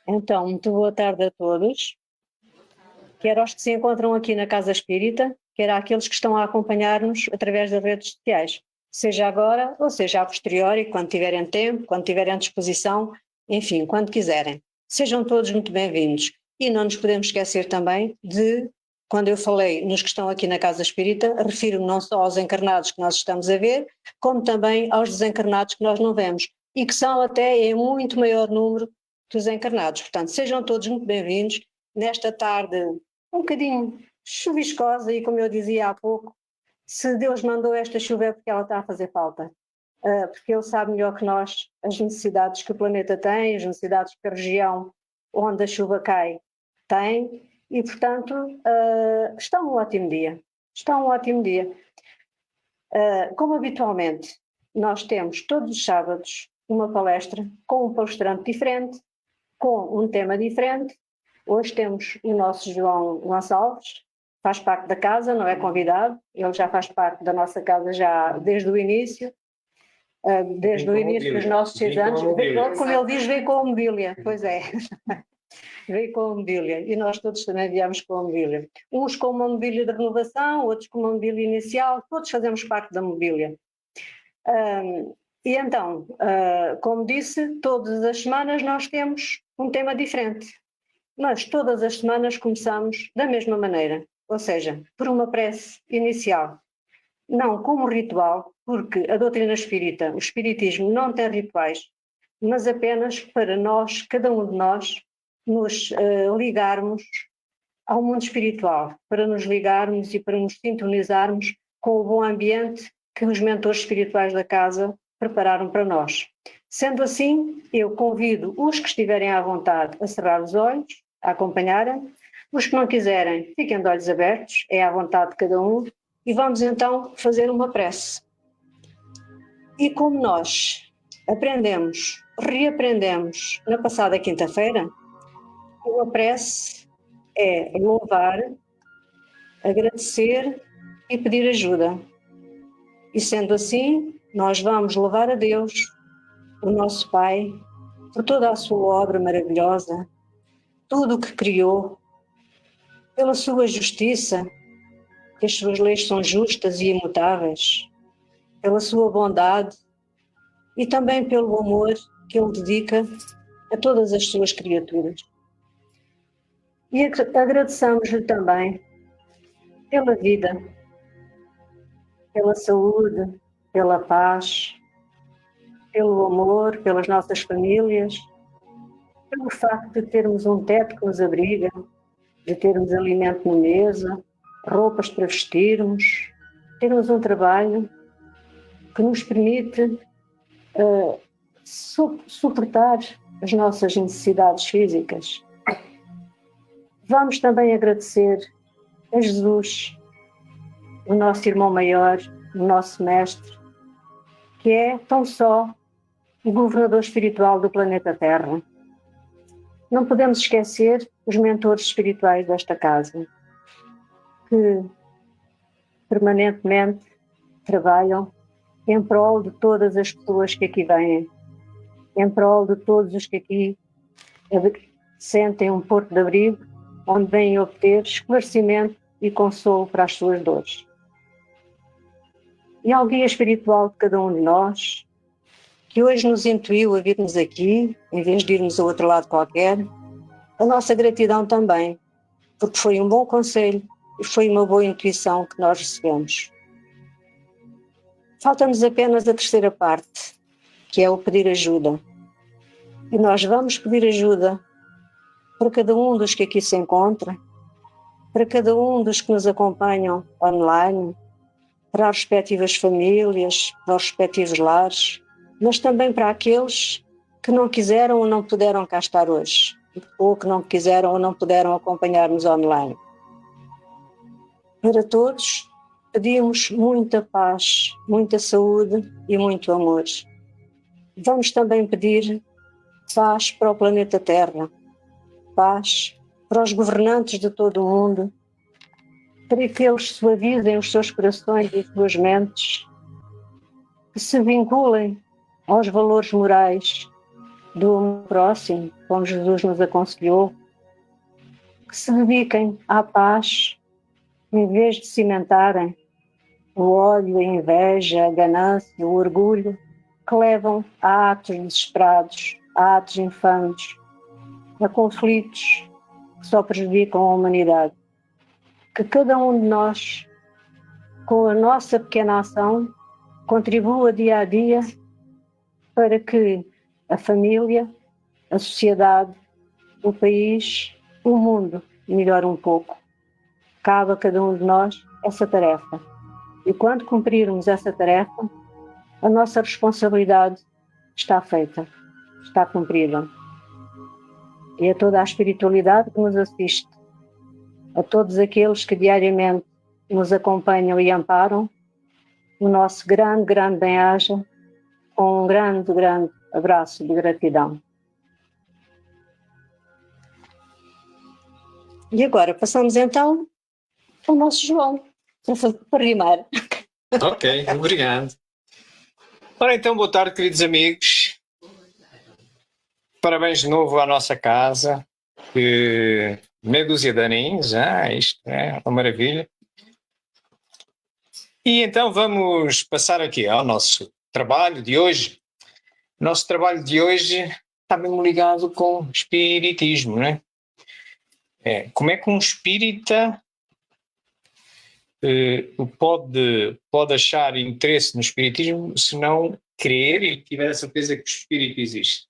Então, muito boa tarde a todos, quer aos que se encontram aqui na Casa Espírita, quer àqueles que estão a acompanhar-nos através das redes sociais, seja agora ou seja a posteriori, quando tiverem tempo, quando tiverem disposição, enfim, quando quiserem. Sejam todos muito bem-vindos. E não nos podemos esquecer também de, quando eu falei nos que estão aqui na Casa Espírita, refiro-me não só aos encarnados que nós estamos a ver, como também aos desencarnados que nós não vemos, e que são até em muito maior número dos encarnados. Portanto, sejam todos muito bem-vindos nesta tarde um bocadinho chuviscosa e, como eu dizia há pouco, se Deus mandou esta chuva é porque ela está a fazer falta, porque Ele sabe melhor que nós as necessidades que o planeta tem, as necessidades que a região onde a chuva cai tem e, portanto, está um ótimo dia. Está um ótimo dia. Como habitualmente, nós temos todos os sábados uma palestra com um palestrante diferente, com um tema diferente. Hoje temos o nosso João Gonçalves, faz parte da casa, não é convidado, ele já faz parte da nossa casa já desde o início, dos nossos 6 anos. Como ele diz, veio com a mobília, pois é, veio com a mobília, e nós todos também viemos com a mobília. Uns com uma mobília de renovação, outros com uma mobília inicial, todos fazemos parte da mobília. E então, como disse, todas as semanas nós temos um tema diferente, mas todas as semanas começamos da mesma maneira, ou seja, por uma prece inicial, não como ritual, porque a doutrina espírita, o espiritismo não tem rituais, mas apenas para nós, cada um de nós, nos ligarmos ao mundo espiritual, para nos ligarmos e para nos sintonizarmos com o bom ambiente que os mentores espirituais da casa prepararam para nós. Sendo assim, eu convido os que estiverem à vontade a cerrar os olhos, a acompanharem, os que não quiserem, fiquem de olhos abertos, é à vontade de cada um, e vamos então fazer uma prece. E como nós aprendemos, reaprendemos na passada quinta-feira, uma prece é louvar, agradecer e pedir ajuda. E sendo assim, nós vamos louvar a Deus, o nosso Pai, por toda a sua obra maravilhosa, tudo o que criou, pela sua justiça, que as suas leis são justas e imutáveis, pela sua bondade e também pelo amor que Ele dedica a todas as suas criaturas. E agradeçamos-lhe também pela vida, pela saúde, pela paz, pelo amor, pelas nossas famílias, pelo facto de termos um teto que nos abriga, de termos alimento na mesa, roupas para vestirmos, termos um trabalho que nos permite suportar as nossas necessidades físicas. Vamos também agradecer a Jesus, o nosso irmão maior, o nosso mestre, que é tão só o governador espiritual do planeta Terra. Não podemos esquecer os mentores espirituais desta casa, que permanentemente trabalham em prol de todas as pessoas que aqui vêm, em prol de todos os que aqui sentem um porto de abrigo, onde vêm obter esclarecimento e consolo para as suas dores. E ao guia espiritual de cada um de nós, que hoje nos intuiu a virmos aqui, em vez de irmos a outro lado qualquer, a nossa gratidão também, porque foi um bom conselho e foi uma boa intuição que nós recebemos. Falta-nos apenas a terceira parte, que é o pedir ajuda. E nós vamos pedir ajuda para cada um dos que aqui se encontra, para cada um dos que nos acompanham online, para as respectivas famílias, para os respectivos lares, mas também para aqueles que não quiseram ou não puderam cá estar hoje, ou que não quiseram ou não puderam acompanhar-nos online. Para todos, pedimos muita paz, muita saúde e muito amor. Vamos também pedir paz para o planeta Terra, paz para os governantes de todo o mundo, para que eles suavizem os seus corações e as suas mentes, que se vinculem aos valores morais do próximo, como Jesus nos aconselhou, que se dediquem à paz, em vez de cimentarem o ódio, a inveja, a ganância, o orgulho, que levam a atos desesperados, a atos infames, a conflitos que só prejudicam a humanidade. Que cada um de nós, com a nossa pequena ação, contribua dia a dia para que a família, a sociedade, o país, o mundo melhore um pouco. Cabe a cada um de nós essa tarefa. E quando cumprirmos essa tarefa, a nossa responsabilidade está feita, está cumprida. E a toda a espiritualidade que nos assiste, a todos aqueles que diariamente nos acompanham e amparam, o nosso grande, grande bem-aja, com um grande, grande abraço de gratidão. E agora passamos então ao nosso João, para rimar. Ok, obrigado. Ora então, boa tarde, queridos amigos. Parabéns de novo à nossa casa. Meia dúzia de aninhos, isto é uma maravilha. E então vamos passar aqui ao nosso trabalho de hoje. O nosso trabalho de hoje está mesmo ligado com espiritismo, não é? Como é que um espírita pode achar interesse no espiritismo se não crer e tiver a certeza que o espírito existe?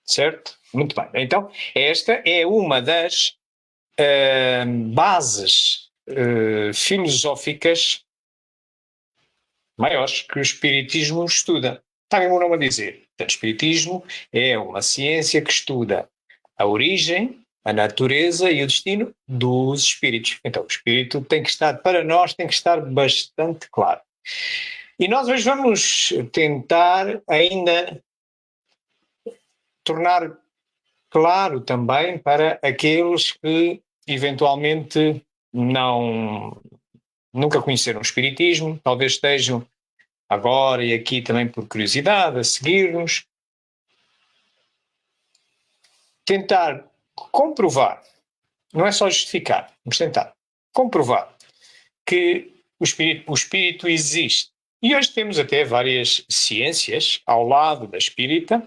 Certo? Muito bem. Então, esta é uma das bases filosóficas maiores que o espiritismo estuda. Está mesmo o nome a dizer. Portanto, o espiritismo é uma ciência que estuda a origem, a natureza e o destino dos espíritos. Então, o espírito tem que estar, para nós, tem que estar bastante claro. E nós hoje vamos tentar ainda tornar claro também para aqueles que eventualmente nunca conheceram o espiritismo, talvez estejam agora e aqui também por curiosidade a seguir-nos. Tentar comprovar, não é só justificar, vamos tentar comprovar que o espírito existe. E hoje temos até várias ciências ao lado da espírita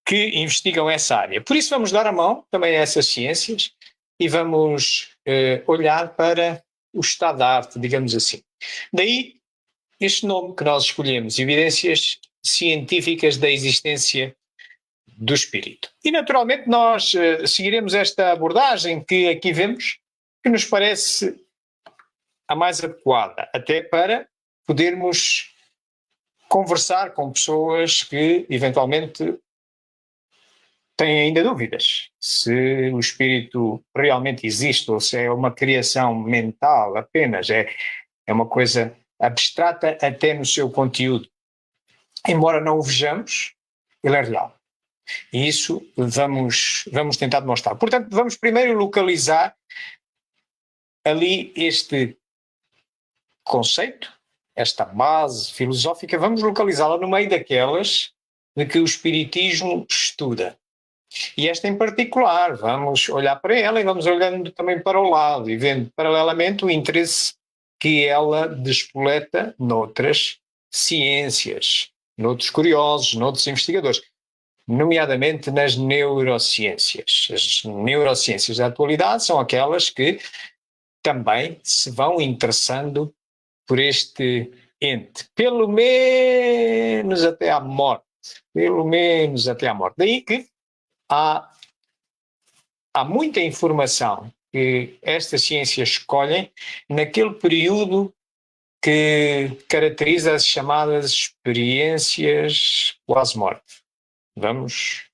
que investigam essa área. Por isso vamos dar a mão também a essas ciências e vamos olhar para o estado da arte, digamos assim. Daí este nome que nós escolhemos, Evidências Científicas da Existência do Espírito. E naturalmente nós seguiremos esta abordagem que aqui vemos, que nos parece a mais adequada, até para podermos conversar com pessoas que eventualmente têm ainda dúvidas se o espírito realmente existe ou se é uma criação mental apenas, é uma coisa abstrata até no seu conteúdo. Embora não o vejamos, ele é real. E isso vamos tentar demonstrar. Portanto, vamos primeiro localizar ali este conceito, esta base filosófica, vamos localizá-la no meio daquelas de que o espiritismo estuda. E esta em particular, vamos olhar para ela e vamos olhando também para o lado e vendo paralelamente o interesse que ela despoleta noutras ciências, noutros curiosos, noutros investigadores, nomeadamente nas neurociências. As neurociências da atualidade são aquelas que também se vão interessando por este ente, pelo menos até à morte. Pelo menos até à morte. Daí que há muita informação que estas ciências escolhem naquele período que caracteriza as chamadas experiências quase-morte. Vamos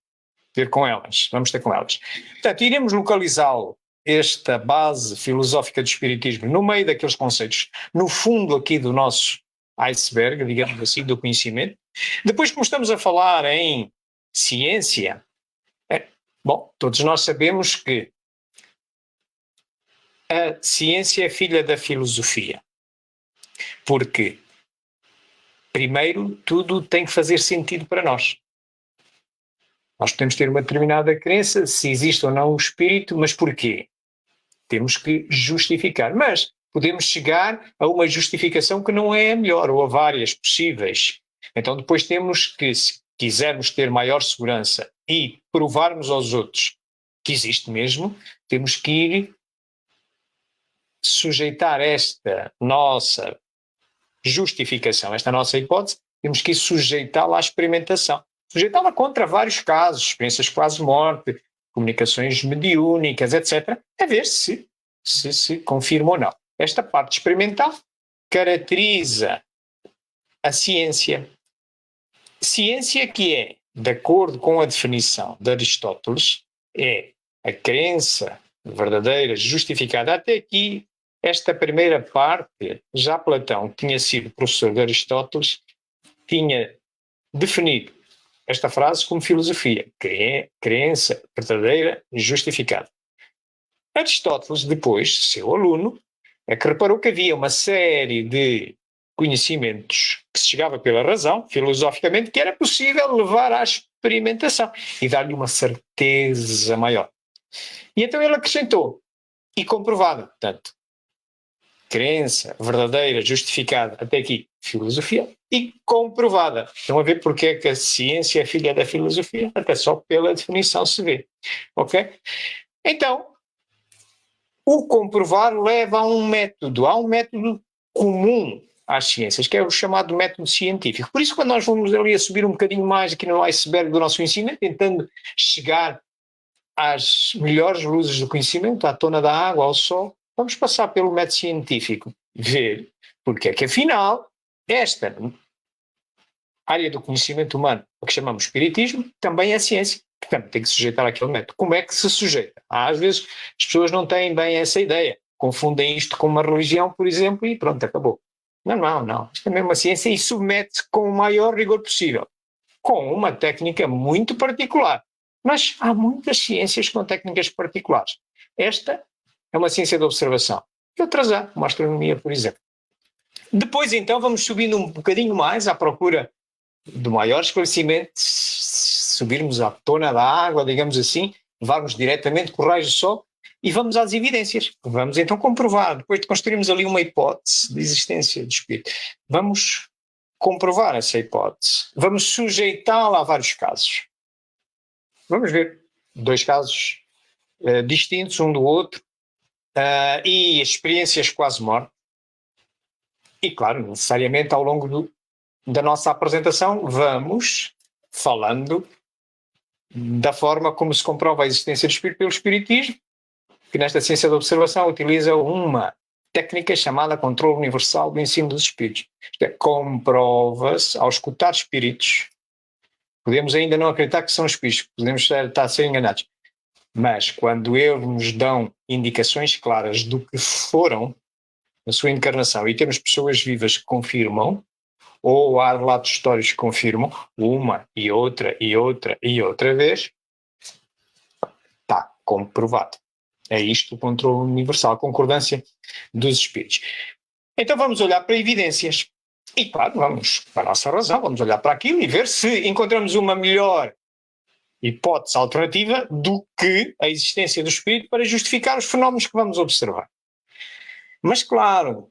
ter com elas. Portanto, iremos localizá-lo, esta base filosófica do espiritismo, no meio daqueles conceitos, no fundo aqui do nosso iceberg, digamos assim, do conhecimento. Depois, como estamos a falar em ciência, todos nós sabemos que a ciência é filha da filosofia. Porque, primeiro, tudo tem que fazer sentido para nós. Nós podemos ter uma determinada crença, se existe ou não o espírito, mas porquê? Temos que justificar. Mas podemos chegar a uma justificação que não é a melhor, ou a várias possíveis. Então depois temos que, se quisermos ter maior segurança e provarmos aos outros que existe mesmo, temos que ir sujeitar esta nossa justificação, esta nossa hipótese, temos que ir sujeitá-la à experimentação. Sujeitá-la contra vários casos, experiências de quase morte, comunicações mediúnicas, etc., a ver se confirma ou não. Esta parte experimental caracteriza a ciência. Ciência que é, de acordo com a definição de Aristóteles, é a crença verdadeira, justificada. Até aqui, esta primeira parte, já Platão, que tinha sido professor de Aristóteles, tinha definido esta frase como filosofia, que é crença verdadeira, justificada. Aristóteles, depois, seu aluno, é que reparou que havia uma série de conhecimentos que se chegava pela razão, filosoficamente, que era possível levar à experimentação e dar-lhe uma certeza maior. E então ele acrescentou, e comprovada, portanto, crença verdadeira, justificada, até aqui, filosofia, e comprovada. Estão a ver porque é que a ciência é filha da filosofia? Até só pela definição se vê. Ok? Então, o comprovar leva a um método comum às ciências, que é o chamado método científico. Por isso, quando nós vamos ali a subir um bocadinho mais aqui no iceberg do nosso ensino, tentando chegar às melhores luzes do conhecimento, à tona da água, ao sol, vamos passar pelo método científico, ver porque é que, afinal, esta área do conhecimento humano, o que chamamos de espiritismo, também é ciência, que também tem que se sujeitar àquele método. Como é que se sujeita? Às vezes as pessoas não têm bem essa ideia, confundem isto com uma religião, por exemplo, e pronto, acabou. Não. Isto também é uma ciência e submete-se com o maior rigor possível, com uma técnica muito particular. Mas há muitas ciências com técnicas particulares. Esta é uma ciência de observação. E outras há, como a astronomia, por exemplo. Depois, então, vamos subindo um bocadinho mais à procura do maior esclarecimento, subirmos à tona da água, digamos assim, levarmos diretamente com o raio do sol e vamos às evidências. Vamos então comprovar, depois de construirmos ali uma hipótese de existência do espírito, vamos comprovar essa hipótese, vamos sujeitá-la a vários casos. Vamos ver 2 casos distintos um do outro e experiências quase morte. E claro, necessariamente ao longo da nossa apresentação vamos falando da forma como se comprova a existência do espírito pelo espiritismo, que nesta ciência da observação utiliza uma técnica chamada controle universal do ensino dos espíritos. Isto é, comprova-se ao escutar espíritos. Podemos ainda não acreditar que são espíritos, podemos estar a ser enganados. Mas quando eles nos dão indicações claras do que foram na sua encarnação e temos pessoas vivas que confirmam, ou há relatos históricos que confirmam, uma e outra vez, está comprovado. É isto o controle universal, a concordância dos espíritos. Então vamos olhar para evidências. E claro, vamos para a nossa razão, vamos olhar para aquilo e ver se encontramos uma melhor hipótese alternativa do que a existência do espírito para justificar os fenómenos que vamos observar. Mas claro,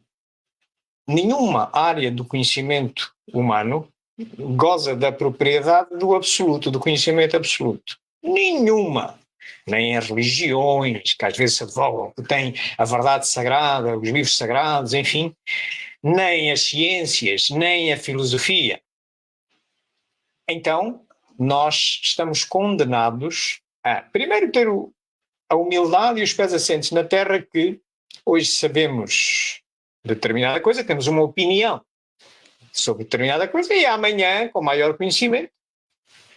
nenhuma área do conhecimento humano goza da propriedade do absoluto, do conhecimento absoluto. Nenhuma. Nem as religiões, que às vezes se advogam que têm a verdade sagrada, os livros sagrados, enfim, nem as ciências, nem a filosofia. Então, nós estamos condenados a, primeiro, ter a humildade e os pés assentes na terra, que hoje sabemos determinada coisa, temos uma opinião sobre determinada coisa e amanhã, com maior conhecimento,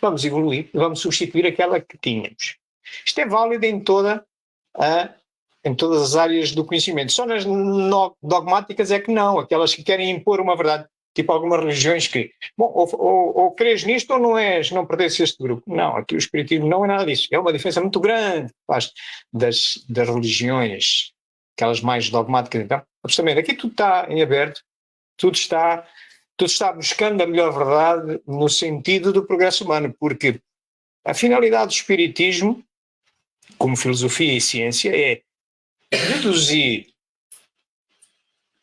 vamos evoluir, vamos substituir aquela que tínhamos. Isto é válido em todas as áreas do conhecimento. Só nas dogmáticas é que não, aquelas que querem impor uma verdade, tipo algumas religiões que, bom, ou crês nisto ou não pertences a este grupo. Não, aqui o espiritismo não é nada disso. É uma diferença muito grande das religiões, aquelas mais dogmáticas. Então, justamente, aqui tudo está em aberto, tudo está buscando a melhor verdade no sentido do progresso humano, porque A finalidade do espiritismo, como filosofia e ciência, é deduzir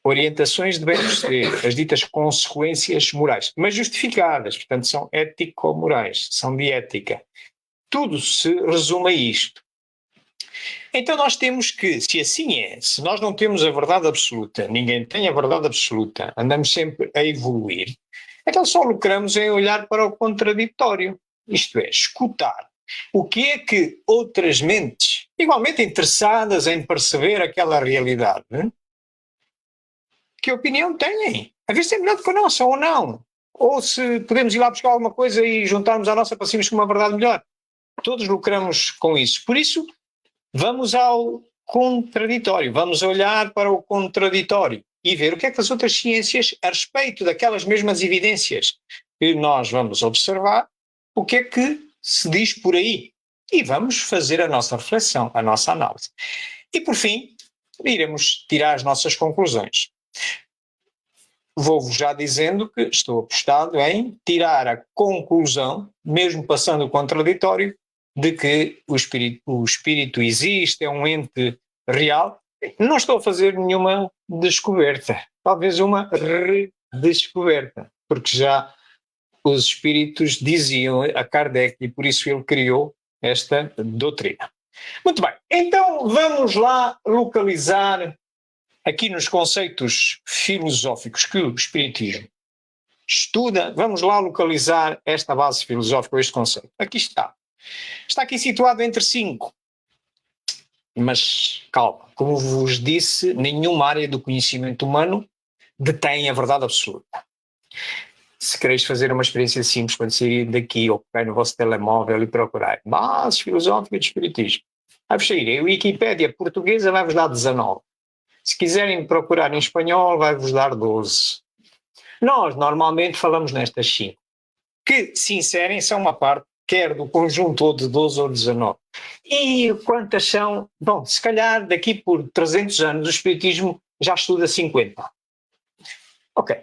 orientações de bem-proceder, as ditas consequências morais, mas justificadas, portanto são ético-morais, são de ética. Tudo se resume a isto. Então nós temos que, se assim é, se nós não temos a verdade absoluta, ninguém tem a verdade absoluta, andamos sempre a evoluir, então só lucramos em olhar para o contraditório, isto é, escutar o que é que outras mentes, igualmente interessadas em perceber aquela realidade, que opinião têm? A ver se é melhor do que a nossa ou não. Ou se podemos ir lá buscar alguma coisa e juntarmos à nossa para sermos com uma verdade melhor. Todos lucramos com isso. Por isso, vamos ao contraditório, vamos olhar para o contraditório e ver o que é que as outras ciências, a respeito daquelas mesmas evidências que nós vamos observar, o que é que se diz por aí. E vamos fazer a nossa reflexão, a nossa análise. E por fim, iremos tirar as nossas conclusões. Vou-vos já dizendo que estou apostado em tirar a conclusão, mesmo passando o contraditório, de que o espírito existe, é um ente real. Não estou a fazer nenhuma descoberta, talvez uma redescoberta, porque já os espíritos diziam a Kardec e por isso ele criou esta doutrina. Muito bem, então vamos lá localizar aqui nos conceitos filosóficos que o espiritismo estuda, vamos lá localizar esta base filosófica, este conceito. Aqui está. Está aqui situado entre 5. Mas calma, como vos disse, nenhuma área do conhecimento humano detém a verdade absoluta. Se quereis fazer uma experiência simples, quando saírem daqui ou pegar no vosso telemóvel e procurar bases filosóficas de espiritismo, vai-vos sair. A Wikipédia portuguesa vai-vos dar 19. Se quiserem procurar em espanhol, vai-vos dar 12. Nós normalmente falamos nestas 5, que se inserem são uma parte, quer do conjunto ou de 12 ou 19. E quantas são? Bom, se calhar daqui por 300 anos o espiritismo já estuda 50. Ok.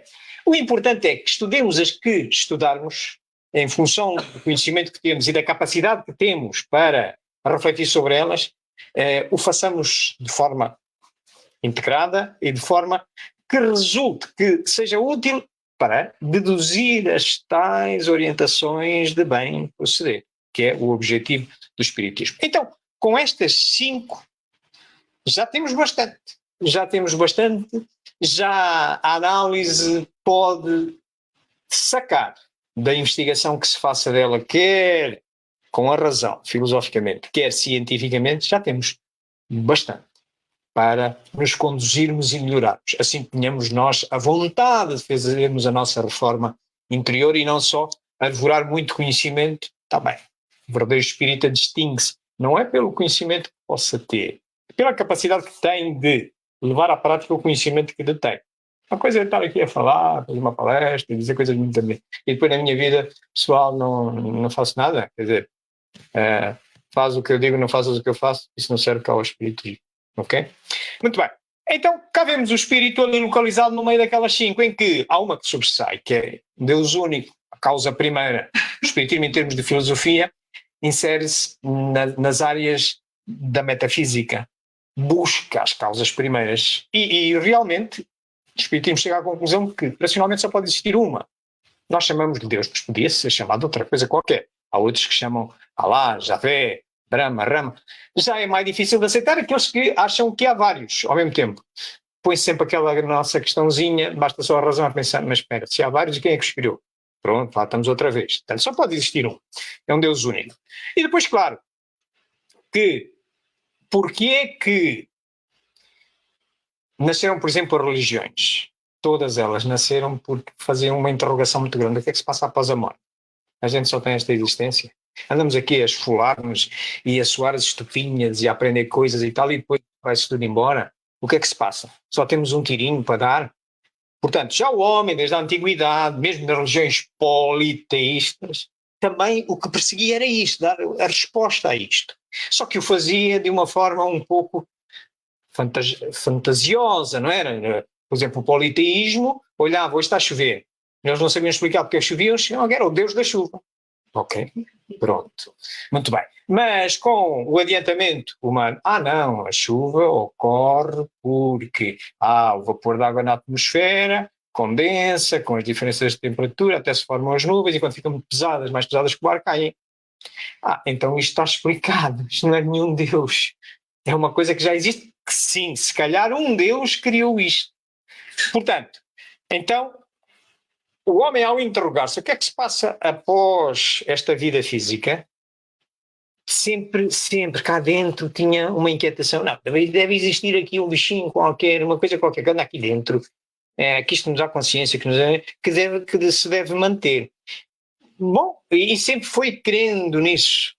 O importante é que estudemos as que estudarmos, em função do conhecimento que temos e da capacidade que temos para refletir sobre elas, o façamos de forma integrada e de forma que resulte, que seja útil para deduzir as tais orientações de bem proceder, que é o objetivo do espiritismo. Então, com estas 5, já temos bastante. Já a análise pode sacar da investigação que se faça dela, quer com a razão, filosoficamente, quer cientificamente, já temos bastante para nos conduzirmos e melhorarmos. Assim tenhamos nós a vontade de fazermos a nossa reforma interior e não só a devorar muito conhecimento. Está bem, o verdadeiro espírita distingue-se, não é pelo conhecimento que possa ter, é pela capacidade que tem de levar à prática o conhecimento que detém. Uma coisa é estar aqui a falar, fazer uma palestra, dizer coisas muito bem. E depois na minha vida pessoal não faço nada. Quer dizer, faz o que eu digo, não fazes o que eu faço, isso não serve cá ao espiritismo. Ok? Muito bem. Então, cá vemos o espírito ali localizado no meio daquelas 5, em que há uma que sobressai, que é Deus único, a causa primeira. O espiritismo, em termos de filosofia, insere-se nas áreas da metafísica. Busca as causas primeiras. E realmente, o espiritismo chega à conclusão que, racionalmente, só pode existir uma. Nós chamamos de Deus, mas podia ser chamado de outra coisa qualquer. Há outros que chamam Alá, Javé, Brahma, Rama. Já é mais difícil de aceitar aqueles que acham que há vários ao mesmo tempo. Põe sempre aquela nossa questãozinha, basta só a razão a pensar, mas espera, se há vários, quem é que os criou? Pronto, lá estamos outra vez. Portanto, só pode existir um. É um Deus único. E depois, claro, que porque é que nasceram, por exemplo, as religiões? Todas elas nasceram porque faziam uma interrogação muito grande. O que é que se passa após a morte? A gente só tem esta existência. Andamos aqui a esfolar-nos e a suar as estupinhas e a aprender coisas e tal, e depois vai-se tudo embora. O que é que se passa? Só temos um tirinho para dar? Portanto, já o homem, desde a antiguidade, mesmo nas religiões politeístas, também o que perseguia era isto, dar a resposta a isto. Só que o fazia de uma forma um pouco fantasiosa, não era? Por exemplo, o politeísmo olhava, hoje está a chover. Eles não sabiam explicar porque chovia, eles diziam, era o Deus da chuva. Ok. Pronto, muito bem. Mas com o adiantamento humano, não, a chuva ocorre porque há o vapor de água na atmosfera, condensa, com as diferenças de temperatura, até se formam as nuvens e quando ficam muito pesadas, mais pesadas que o ar, caem. Então isto está explicado, isto não é nenhum Deus. É uma coisa que já existe, que sim, se calhar um Deus criou isto. Portanto, então, o homem ao interrogar-se o que é que se passa após esta vida física, sempre cá dentro tinha uma inquietação. Não, deve existir aqui um bichinho qualquer, uma coisa qualquer que anda aqui dentro, que isto nos dá consciência, que se deve manter. Bom, e sempre foi crendo nisso.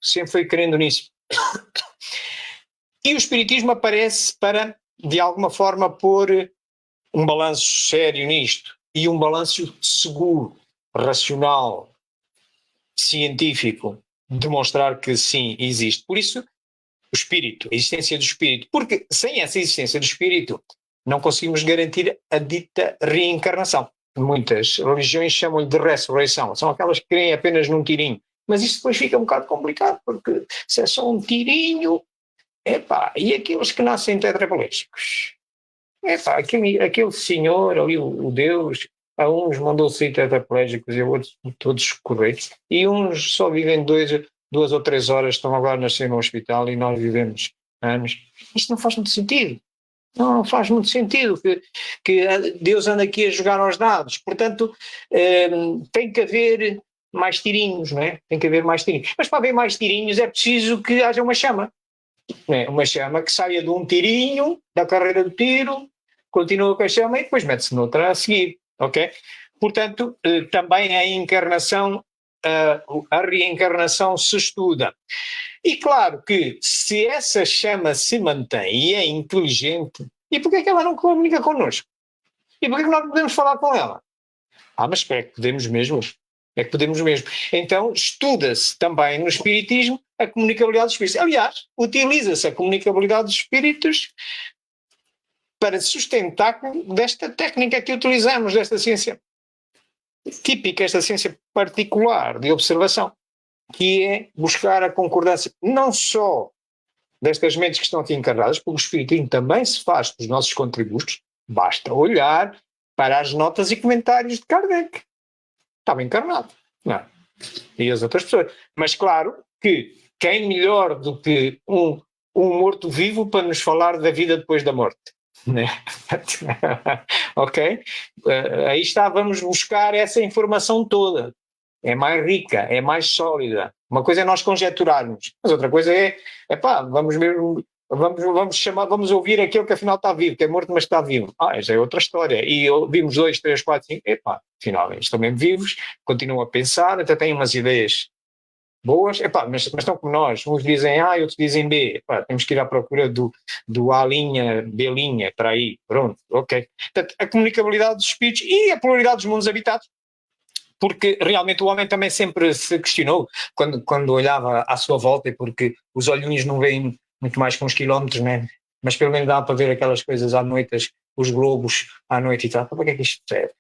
E o Espiritismo aparece para, de alguma forma, pôr um balanço sério nisto e um balanço seguro, racional, científico, demonstrar que sim, existe. Por isso, o espírito, a existência do espírito, porque sem essa existência do espírito não conseguimos garantir a dita reencarnação. Muitas religiões chamam-lhe de ressurreição, são aquelas que creem apenas num tirinho, mas isso depois fica um bocado complicado, porque se é só um tirinho, e aqueles que nascem tetraplégicos? Aquele senhor ali, o Deus, a uns mandou sair tetraplégicos e a outros todos corretos, e uns só vivem 2 ou 3 horas, estão agora a nascer no hospital e nós vivemos anos. Isto não faz muito sentido. Não faz muito sentido que Deus anda aqui a jogar aos dados. Portanto, tem que haver mais tirinhos, não é? Tem que haver mais tirinhos. Mas para haver mais tirinhos é preciso que haja uma chama. Uma chama que saia de um tirinho, da carreira do tiro, continua com a chama e depois mete-se noutra a seguir, ok? Portanto, também a encarnação, a reencarnação se estuda. E claro que se essa chama se mantém e é inteligente, e porquê é que ela não comunica connosco? E porquê é que nós não podemos falar com ela? Mas é que podemos mesmo. Então, estuda-se também no Espiritismo a comunicabilidade dos espíritos. Aliás, utiliza-se a comunicabilidade dos espíritos para sustentar desta técnica que utilizamos, desta ciência típica, esta ciência particular de observação, que é buscar a concordância não só destas mentes que estão aqui encarnadas, porque o Espiritismo também se faz dos nossos contributos, basta olhar para as notas e comentários de Kardec. Estava encarnado, não. E as outras pessoas. Mas claro que quem melhor do que um morto-vivo para nos falar da vida depois da morte? Né? Ok? Aí está, vamos buscar essa informação toda. É mais rica, é mais sólida. Uma coisa é nós conjeturarmos, mas outra coisa vamos ouvir aquele que afinal está vivo, que é morto mas está vivo. Já é outra história. E ouvimos 2, 3, 4, 5, afinal estão mesmo vivos, continuam a pensar, até têm umas ideias boas, mas estão como nós, uns dizem A e outros dizem B, temos que ir à procura do A linha, B linha, para aí, pronto, ok. Portanto, a comunicabilidade dos espíritos e a pluralidade dos mundos habitados, porque realmente o homem também sempre se questionou quando olhava à sua volta, porque os olhinhos não veem muito mais que uns quilómetros, né? Mas pelo menos dá para ver aquelas coisas à noite, os globos à noite e tal, para que é que isto serve?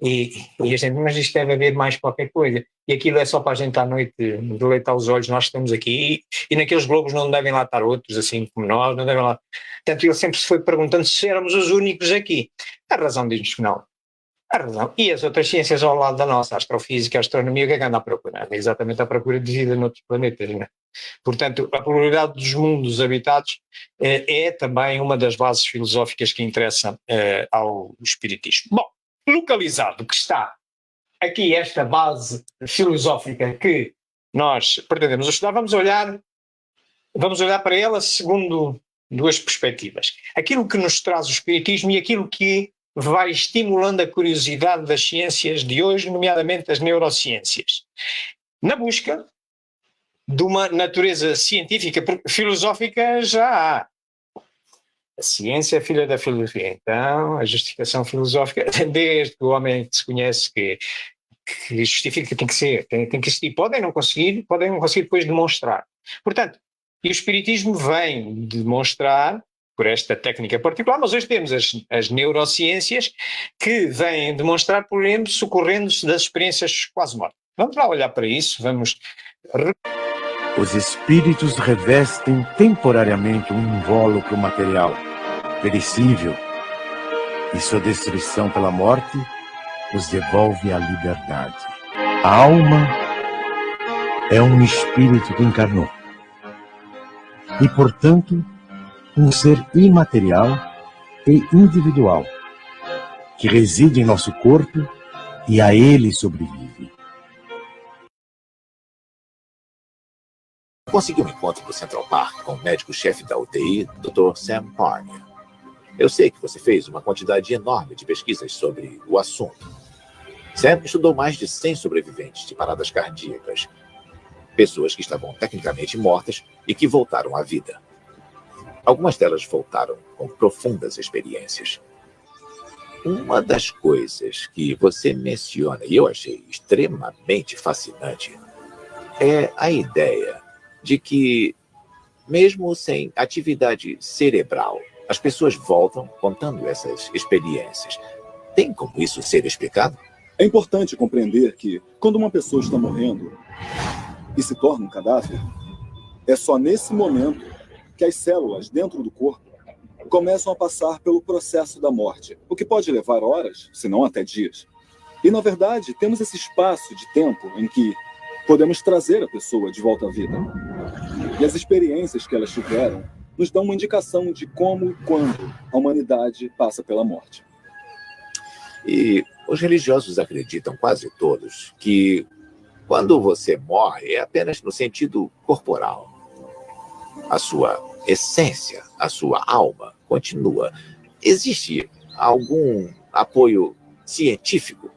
E a gente, mas isto deve haver mais qualquer coisa, e aquilo é só para a gente à noite deleitar os olhos, nós estamos aqui, e naqueles globos não devem lá estar outros, assim como nós, não devem lá. Portanto, ele sempre se foi perguntando se éramos os únicos aqui. A razão diz-nos que não. A razão. E as outras ciências ao lado da nossa, a astrofísica, a astronomia, o que é que anda à procura? É exatamente à procura de vida noutros planetas, não é? Portanto, a pluralidade dos mundos habitados é também uma das bases filosóficas que interessa ao Espiritismo. Bom, localizado que está aqui esta base filosófica que nós pretendemos estudar, vamos olhar para ela segundo 2 perspectivas. Aquilo que nos traz o Espiritismo e aquilo que vai estimulando a curiosidade das ciências de hoje, nomeadamente as neurociências, na busca de uma natureza científica, porque filosófica já há. A ciência é filha da filosofia, então a justificação filosófica, desde que o homem se conhece que justifica que tem que ser, tem que existir, podem não conseguir depois demonstrar. Portanto, e o Espiritismo vem demonstrar por esta técnica particular, mas hoje temos as neurociências que vêm demonstrar, por exemplo, socorrendo-se das experiências quase mortas. Vamos lá olhar para isso, vamos Os espíritos revestem temporariamente um invólucro material, perecível, e sua destruição pela morte os devolve à liberdade. A alma é um espírito que encarnou, e, portanto, um ser imaterial e individual, que reside em nosso corpo e a ele sobrevive. Consegui um encontro no Central Park com o médico-chefe da UTI, Dr. Sam Parnia. Eu sei que você fez uma quantidade enorme de pesquisas sobre o assunto. Sam estudou mais de 100 sobreviventes de paradas cardíacas, pessoas que estavam tecnicamente mortas e que voltaram à vida. Algumas delas voltaram com profundas experiências. Uma das coisas que você menciona, e eu achei extremamente fascinante, é a ideia de que, mesmo sem atividade cerebral, as pessoas voltam contando essas experiências. Tem como isso ser explicado? É importante compreender que, quando uma pessoa está morrendo e se torna um cadáver, é só nesse momento que as células dentro do corpo começam a passar pelo processo da morte, o que pode levar horas, se não até dias. E, na verdade, temos esse espaço de tempo em que podemos trazer a pessoa de volta à vida. E as experiências que elas tiveram nos dão uma indicação de como e quando a humanidade passa pela morte. E os religiosos acreditam, quase todos, que quando você morre é apenas no sentido corporal. A sua essência, a sua alma continua. Existe algum apoio científico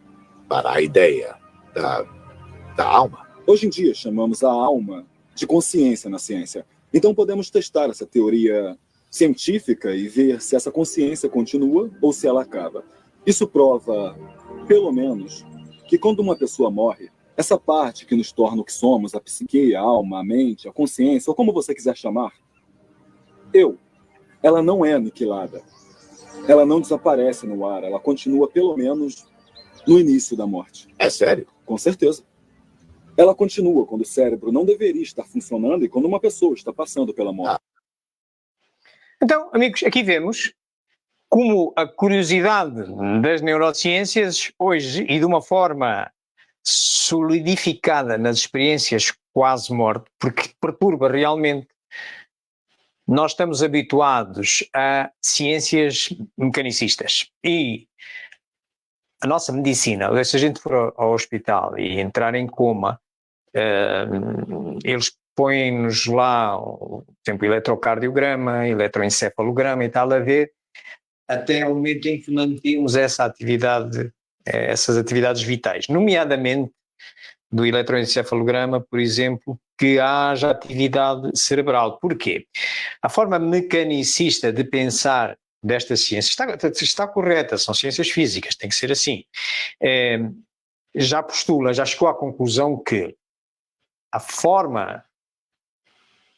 para a ideia da alma? Hoje em dia chamamos a alma de consciência na ciência. Então podemos testar essa teoria científica e ver se essa consciência continua ou se ela acaba. Isso prova, pelo menos, que quando uma pessoa morre, essa parte que nos torna o que somos, a psique, a alma, a mente, a consciência, ou como você quiser chamar, ela não é aniquilada. Ela não desaparece no ar, ela continua pelo menos no início da morte. É sério? Com certeza. Ela continua quando o cérebro não deveria estar funcionando e quando uma pessoa está passando pela morte. Então, amigos, aqui vemos como a curiosidade das neurociências hoje, e de uma forma solidificada nas experiências quase morte, porque perturba realmente. Nós estamos habituados a ciências mecanicistas e a nossa medicina, se a gente for ao hospital e entrar em coma, eles põem-nos lá, por exemplo, eletrocardiograma, eletroencefalograma e tal, a ver até ao momento em que mantemos essa atividade, essas atividades vitais, nomeadamente do eletroencefalograma, por exemplo, que haja atividade cerebral. Porquê? A forma mecanicista de pensar desta ciência está correta, são ciências físicas, tem que ser assim. Já chegou à conclusão que a forma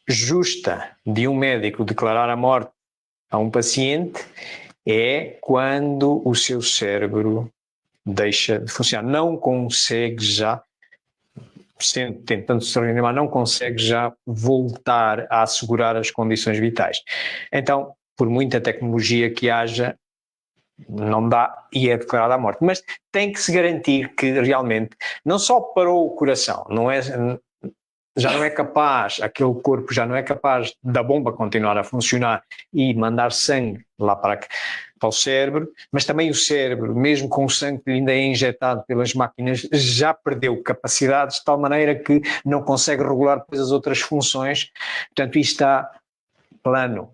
justa de um médico declarar a morte a um paciente é quando o seu cérebro deixa de funcionar, não consegue já, tentando se reanimar, não consegue já voltar a assegurar as condições vitais. Então, por muita tecnologia que haja, não dá e é declarada a morte. Mas tem que se garantir que realmente não só parou o coração, já não é capaz, aquele corpo já não é capaz da bomba continuar a funcionar e mandar sangue lá para o cérebro, mas também o cérebro, mesmo com o sangue que ainda é injetado pelas máquinas, já perdeu capacidades de tal maneira que não consegue regular depois as outras funções. Portanto, isto está plano.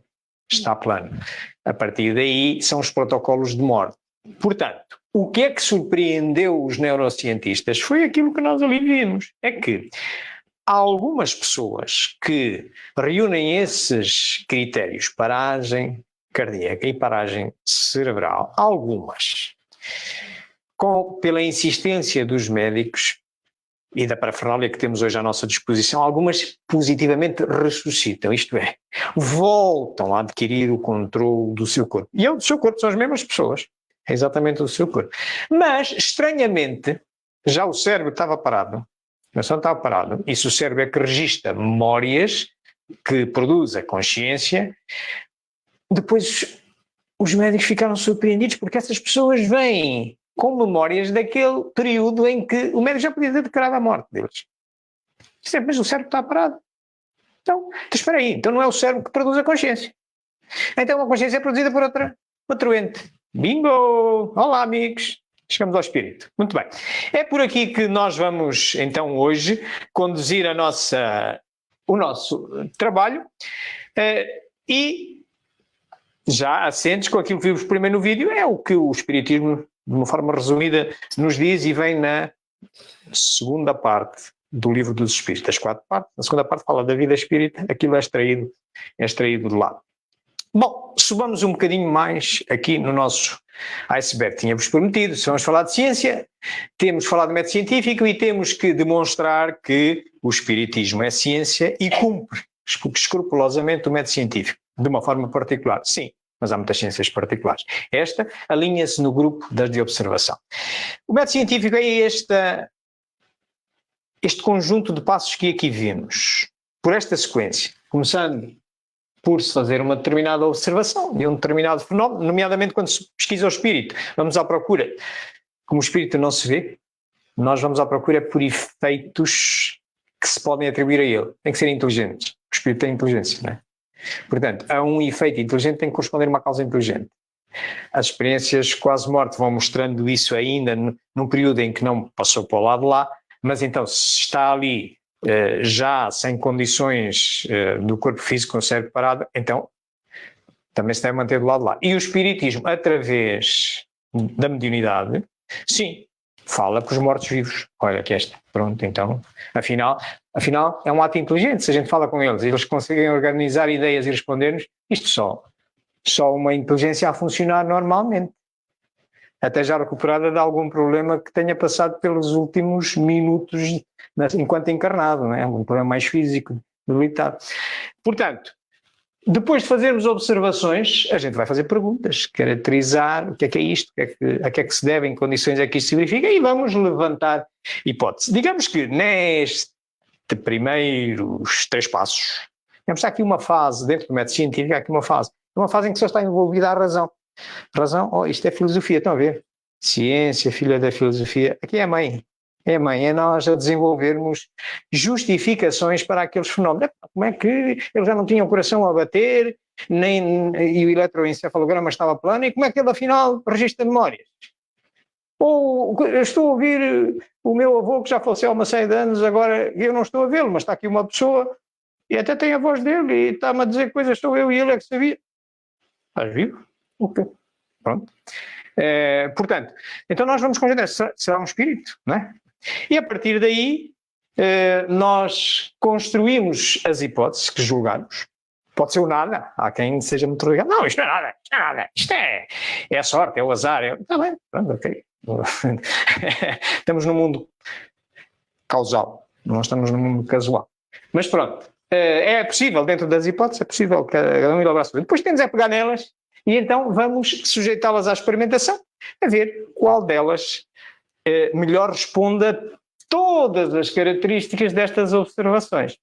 A partir daí são os protocolos de morte. Portanto, o que é que surpreendeu os neurocientistas foi aquilo que nós ali vimos, é que há algumas pessoas que reúnem esses critérios, paragem cardíaca e paragem cerebral, algumas, pela insistência dos médicos e da parafernália que temos hoje à nossa disposição, algumas positivamente ressuscitam, isto é, voltam a adquirir o controle do seu corpo. E o seu corpo são as mesmas pessoas, é exatamente o seu corpo. Mas, estranhamente, já o cérebro estava parado, O cérebro está parado. E se o cérebro é que registra memórias, que produz a consciência, depois os médicos ficaram surpreendidos porque essas pessoas vêm com memórias daquele período em que o médico já podia ter declarado a morte deles. Mas o cérebro está parado. Então espera aí, então não é o cérebro que produz a consciência. Então a consciência é produzida por outro ente. Bingo! Olá, amigos! Chegamos ao espírito. Muito bem. É por aqui que nós vamos, então, hoje, conduzir o nosso trabalho e já assentes com aquilo que vimos primeiro no vídeo, é o que o Espiritismo, de uma forma resumida, nos diz e vem na segunda parte do Livro dos Espíritos, das 4 partes. Na segunda parte fala da vida espírita, aquilo é extraído de lá. Bom, subamos um bocadinho mais aqui no nosso iceberg. Tínhamos prometido, se vamos falar de ciência, temos falado de método científico e temos que demonstrar que o Espiritismo é ciência e cumpre escrupulosamente o método científico, de uma forma particular. Sim, mas há muitas ciências particulares. Esta alinha-se no grupo das de observação. O método científico é este conjunto de passos que aqui vimos, por esta sequência, começando por se fazer uma determinada observação de um determinado fenómeno, nomeadamente quando se pesquisa o espírito. Vamos à procura. Como o espírito não se vê, nós vamos à procura por efeitos que se podem atribuir a ele. Tem que ser inteligentes. O espírito tem inteligência, não é? Portanto, a um efeito inteligente tem que corresponder a uma causa inteligente. As experiências quase-morte vão mostrando isso ainda num período em que não passou para o lado de lá, mas então se está ali já sem condições do corpo físico, com o cérebro parado, então também se deve manter do lado de lá. E o Espiritismo, através da mediunidade, sim, fala com os mortos-vivos. Olha que pronto, então, afinal é um ato inteligente, se a gente fala com eles, eles conseguem organizar ideias e responder-nos, isto só uma inteligência a funcionar normalmente. Até já recuperada de algum problema que tenha passado pelos últimos minutos enquanto encarnado, não é? Um problema mais físico, debilitado. Portanto, depois de fazermos observações, a gente vai fazer perguntas, caracterizar o que é isto, a que é que se deve, em condições é que isto se verifica, e vamos levantar hipóteses. Digamos que neste primeiros 3 passos, temos aqui uma fase, dentro do método científico, há aqui uma fase em que só está envolvida a razão. Razão, isto é filosofia, estão a ver? Ciência, filha da filosofia. Aqui é a mãe. É nós a desenvolvermos justificações para aqueles fenómenos. Como é que eles já não tinham o coração a bater, e o eletroencefalograma estava plano, e como é que ele afinal registra memórias? Ou eu estou a ouvir o meu avô que já faleceu há uma série de anos, agora eu não estou a vê-lo, mas está aqui uma pessoa e até tem a voz dele e está-me a dizer coisas, sou eu e ele é que sabia. Estás vivo? Ok. Pronto. Portanto, então nós vamos considerar, será um espírito, não é? E a partir daí nós construímos as hipóteses que julgamos. Pode ser o nada, há quem seja muito ligado. Não, isto não é nada, isto é a sorte, é o azar. Está bem, pronto, ok. Estamos no mundo causal, não estamos no mundo casual. Mas pronto, é possível, dentro das hipóteses, é possível cada um ir ao braço. Depois temos a pegar nelas e então vamos sujeitá-las à experimentação, a ver qual delas melhor responde a todas as características destas observações.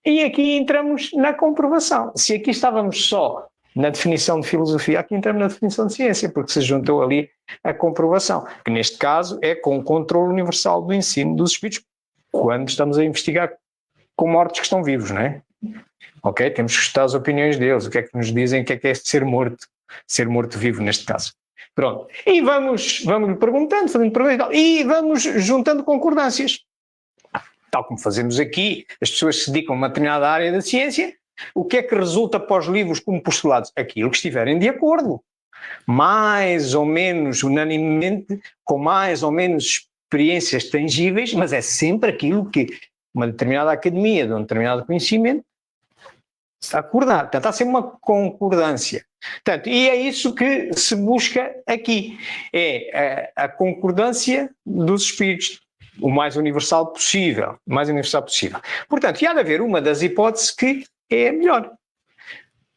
E aqui entramos na comprovação. Se aqui estávamos só na definição de filosofia, aqui entramos na definição de ciência, porque se juntou ali a comprovação, que neste caso é com o controle universal do ensino dos espíritos, quando estamos a investigar com mortos que estão vivos, não é? Ok? Temos que estudar as opiniões deles, o que é que nos dizem, o que é ser morto vivo neste caso. Pronto. E vamos lhe perguntando, fazendo perguntas e vamos juntando concordâncias. Tal como fazemos aqui, as pessoas que se dedicam a uma determinada área da ciência, o que é que resulta para os livros como postulados? Aquilo que estiverem de acordo. Mais ou menos unanimemente, com mais ou menos experiências tangíveis, mas é sempre aquilo que uma determinada academia, de um determinado conhecimento, acordar. Portanto, há sempre uma concordância. Portanto, e é isso que se busca aqui. É a concordância dos espíritos, o mais universal possível. Portanto, há de haver uma das hipóteses que é a melhor.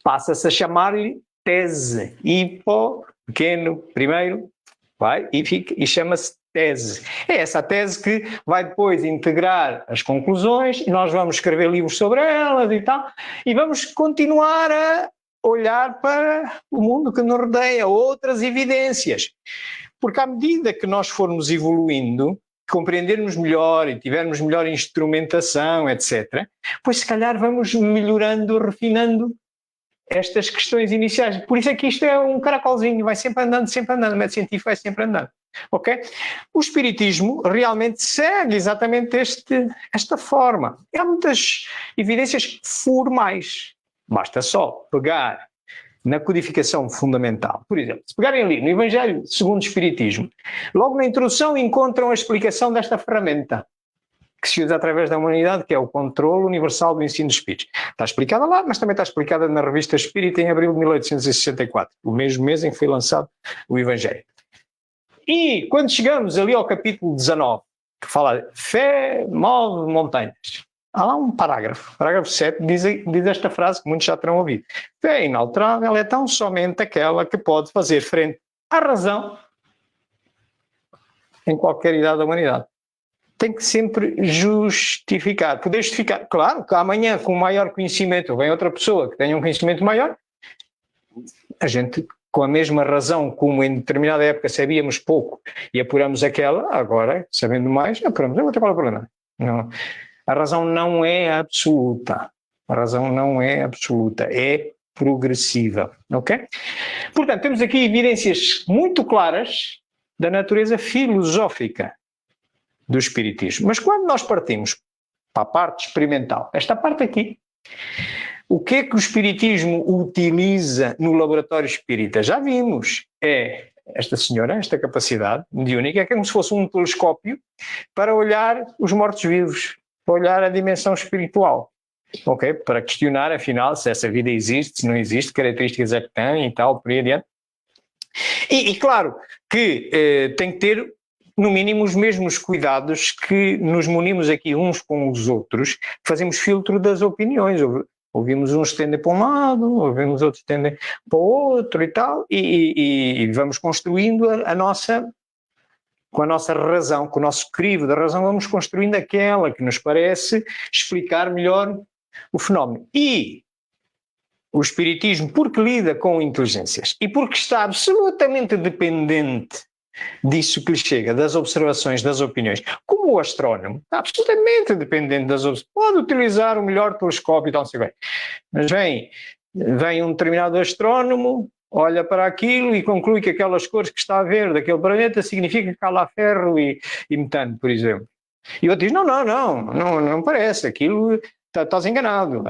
Passa-se a chamar-lhe tese. Hipo, pequeno, primeiro, vai, e chama-se tese. É essa a tese que vai depois integrar as conclusões e nós vamos escrever livros sobre elas e tal, e vamos continuar a olhar para o mundo que nos rodeia, outras evidências. Porque à medida que nós formos evoluindo, compreendermos melhor e tivermos melhor instrumentação, etc., pois se calhar vamos melhorando, refinando estas questões iniciais. Por isso é que isto é um caracolzinho, vai sempre andando, o método científico vai sempre andando. Ok? O espiritismo realmente segue exatamente esta forma. Há muitas evidências formais. Basta só pegar na codificação fundamental. Por exemplo, se pegarem ali no Evangelho segundo o Espiritismo, logo na introdução encontram a explicação desta ferramenta que se usa através da humanidade, que é o controle universal do ensino dos espíritos. Está explicada lá, mas também está explicada na Revista Espírita em abril de 1864, o mesmo mês em que foi lançado o Evangelho. E quando chegamos ali ao capítulo 19, que fala de fé move montanhas, há lá um parágrafo 7, diz esta frase que muitos já terão ouvido. Fé inalterável é tão somente aquela que pode fazer frente à razão em qualquer idade da humanidade. Tem que sempre justificar. Poder justificar. Claro que amanhã, com maior conhecimento, vem outra pessoa que tenha um conhecimento maior, a gente, com a mesma razão como em determinada época sabíamos pouco e apuramos aquela, agora, sabendo mais, apuramos outra. Qual é o problema? Não. A razão não é absoluta. A razão não é absoluta. É progressiva. Ok? Portanto, temos aqui evidências muito claras da natureza filosófica do Espiritismo. Mas quando nós partimos para a parte experimental, esta parte aqui, o que é que o Espiritismo utiliza no laboratório espírita? Já vimos, é esta senhora, esta capacidade mediúnica, é como se fosse um telescópio para olhar os mortos-vivos, para olhar a dimensão espiritual, ok? Para questionar, afinal, se essa vida existe, se não existe, que características é que tem e tal, por aí adiante. E claro que tem que ter no mínimo os mesmos cuidados que nos munimos aqui uns com os outros, fazemos filtro das opiniões, ouvimos uns tendem para um lado, ouvimos outros tendem para o outro e tal, e vamos construindo com a nossa razão, com o nosso crivo da razão, vamos construindo aquela que nos parece explicar melhor o fenómeno. E o Espiritismo, porque lida com inteligências e porque está absolutamente dependente disso que lhe chega, das observações, das opiniões. Como o astrónomo, está absolutamente dependente das observações. Pode utilizar o melhor telescópio e tal, não sei bem. Mas vem um determinado astrónomo, olha para aquilo e conclui que aquelas cores que está a ver daquele planeta significa que há lá ferro e metano, por exemplo. E outro diz, não parece, aquilo estás enganado,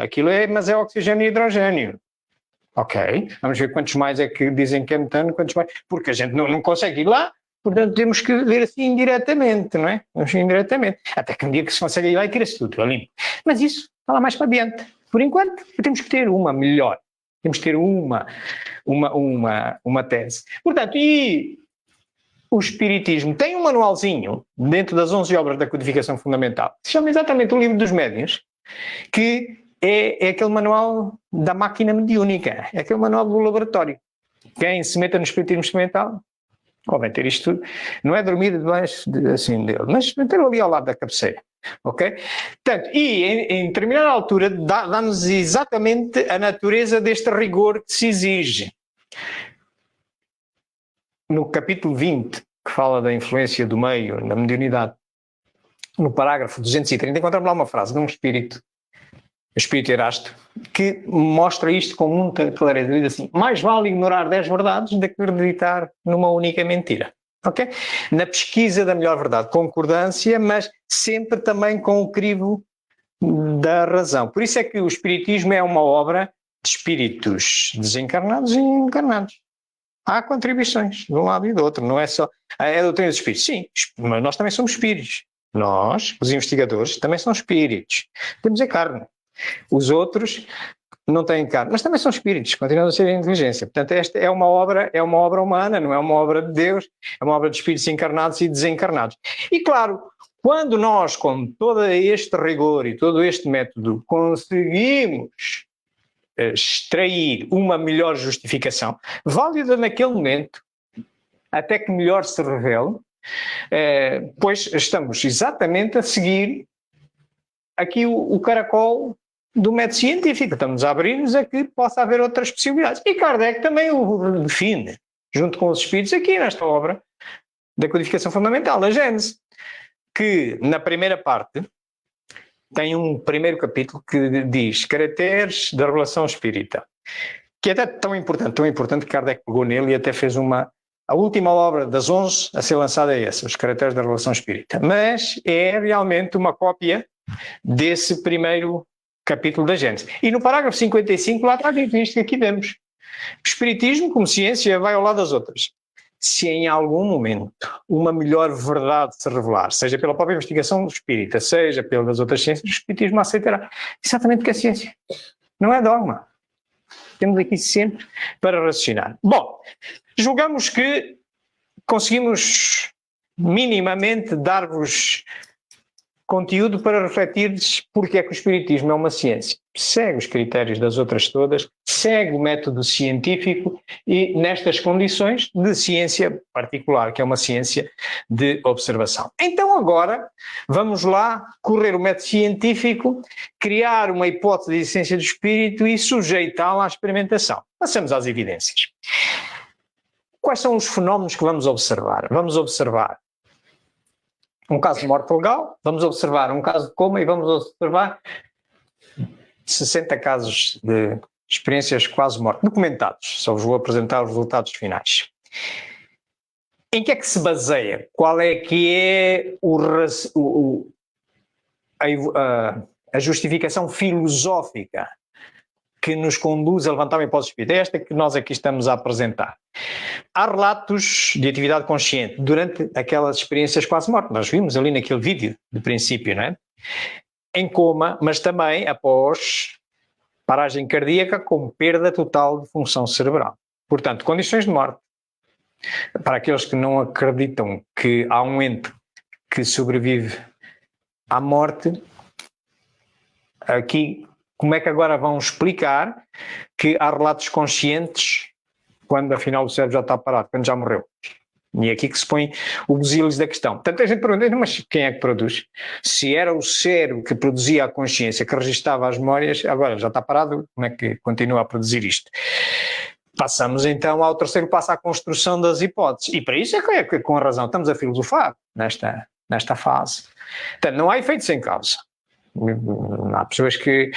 mas é oxigênio e hidrogênio. Ok, vamos ver quantos mais é que dizem que é metano, quantos mais, porque a gente não consegue ir lá, portanto temos que ver assim indiretamente, não é? Vamos indiretamente. Até que um dia que se consegue ir lá e tira-se tudo, limpo. Mas isso está lá mais para adiante. Por enquanto, temos que ter uma melhor. Temos que ter uma tese. Portanto, e o Espiritismo tem um manualzinho dentro das 11 obras da codificação fundamental, que se chama exatamente o Livro dos Médiuns, que é aquele manual da máquina mediúnica, é aquele manual do laboratório. Quem se meta no Espiritismo experimental, vai ter isto tudo. Não é dormir debaixo dele, mas ter ali ao lado da cabeceira. Ok? Portanto, e em determinada altura dá-nos exatamente a natureza deste rigor que se exige. No capítulo 20, que fala da influência do meio na mediunidade, no parágrafo 230, encontramos lá uma frase de um espírito, o espírito Erasto, que mostra isto com muita clareza. Diz assim, mais vale ignorar 10 verdades do que acreditar numa única mentira. Ok? Na pesquisa da melhor verdade, concordância, mas sempre também com o crivo da razão. Por isso é que o Espiritismo é uma obra de espíritos desencarnados e encarnados. Há contribuições de um lado e do outro, não é só a doutrina dos espíritos. Sim, mas nós também somos espíritos. Nós, os investigadores, também somos espíritos. Temos a carne. Os outros não têm carne, mas também são espíritos, continuam a ser inteligência. Portanto, esta é uma obra humana, não é uma obra de Deus, é uma obra de espíritos encarnados e desencarnados. E claro, quando nós, com todo este rigor e todo este método, conseguimos extrair uma melhor justificação, válida naquele momento, até que melhor se revele, pois estamos exatamente a seguir aqui o caracol do método científico. Estamos a abrir-nos a que possa haver outras possibilidades. E Kardec também o define, junto com os espíritos, aqui nesta obra da codificação fundamental, da Gênese, que na primeira parte tem um primeiro capítulo que diz caracteres da revelação espírita, que é até tão importante que Kardec pegou nele e até fez a última obra das 11 a ser lançada é essa, os caracteres da revelação espírita. Mas é realmente uma cópia desse primeiro capítulo da Gênese. E no parágrafo 55 lá está dito isto que aqui vemos. O espiritismo, como ciência, vai ao lado das outras. Se em algum momento uma melhor verdade se revelar, seja pela própria investigação espírita, seja pelas outras ciências, o espiritismo aceitará. Exatamente o que é ciência. Não é dogma. Temos aqui sempre para raciocinar. Bom, julgamos que conseguimos minimamente dar-vos conteúdo para refletirdes porque é que o espiritismo é uma ciência. Segue os critérios das outras todas, segue o método científico e nestas condições de ciência particular, que é uma ciência de observação. Então agora vamos lá correr o método científico, criar uma hipótese de existência do espírito e sujeitá-la à experimentação. Passamos às evidências. Quais são os fenómenos que vamos observar? Vamos observar um caso de morte legal, vamos observar um caso de coma e vamos observar 60 casos de experiências quase morte, documentados. Só vos vou apresentar os resultados finais. Em que é que se baseia? Qual é que é a justificação filosófica que nos conduz a levantar uma hipótese espírita? É esta que nós aqui estamos a apresentar. Há relatos de atividade consciente durante aquelas experiências quase morte. Nós vimos ali naquele vídeo de princípio, não é? Em coma, mas também após paragem cardíaca com perda total de função cerebral. Portanto, condições de morte. Para aqueles que não acreditam que há um ente que sobrevive à morte, aqui, como é que agora vão explicar que há relatos conscientes quando afinal o cérebro já está parado, quando já morreu? E é aqui que se põe o busilis da questão. Portanto, a gente pergunta, mas quem é que produz? Se era o cérebro que produzia a consciência, que registava as memórias, agora já está parado, como é que continua a produzir isto? Passamos então ao terceiro passo, à construção das hipóteses. E para isso é que com razão estamos a filosofar nesta fase. Portanto, não há efeitos sem causa. Há pessoas que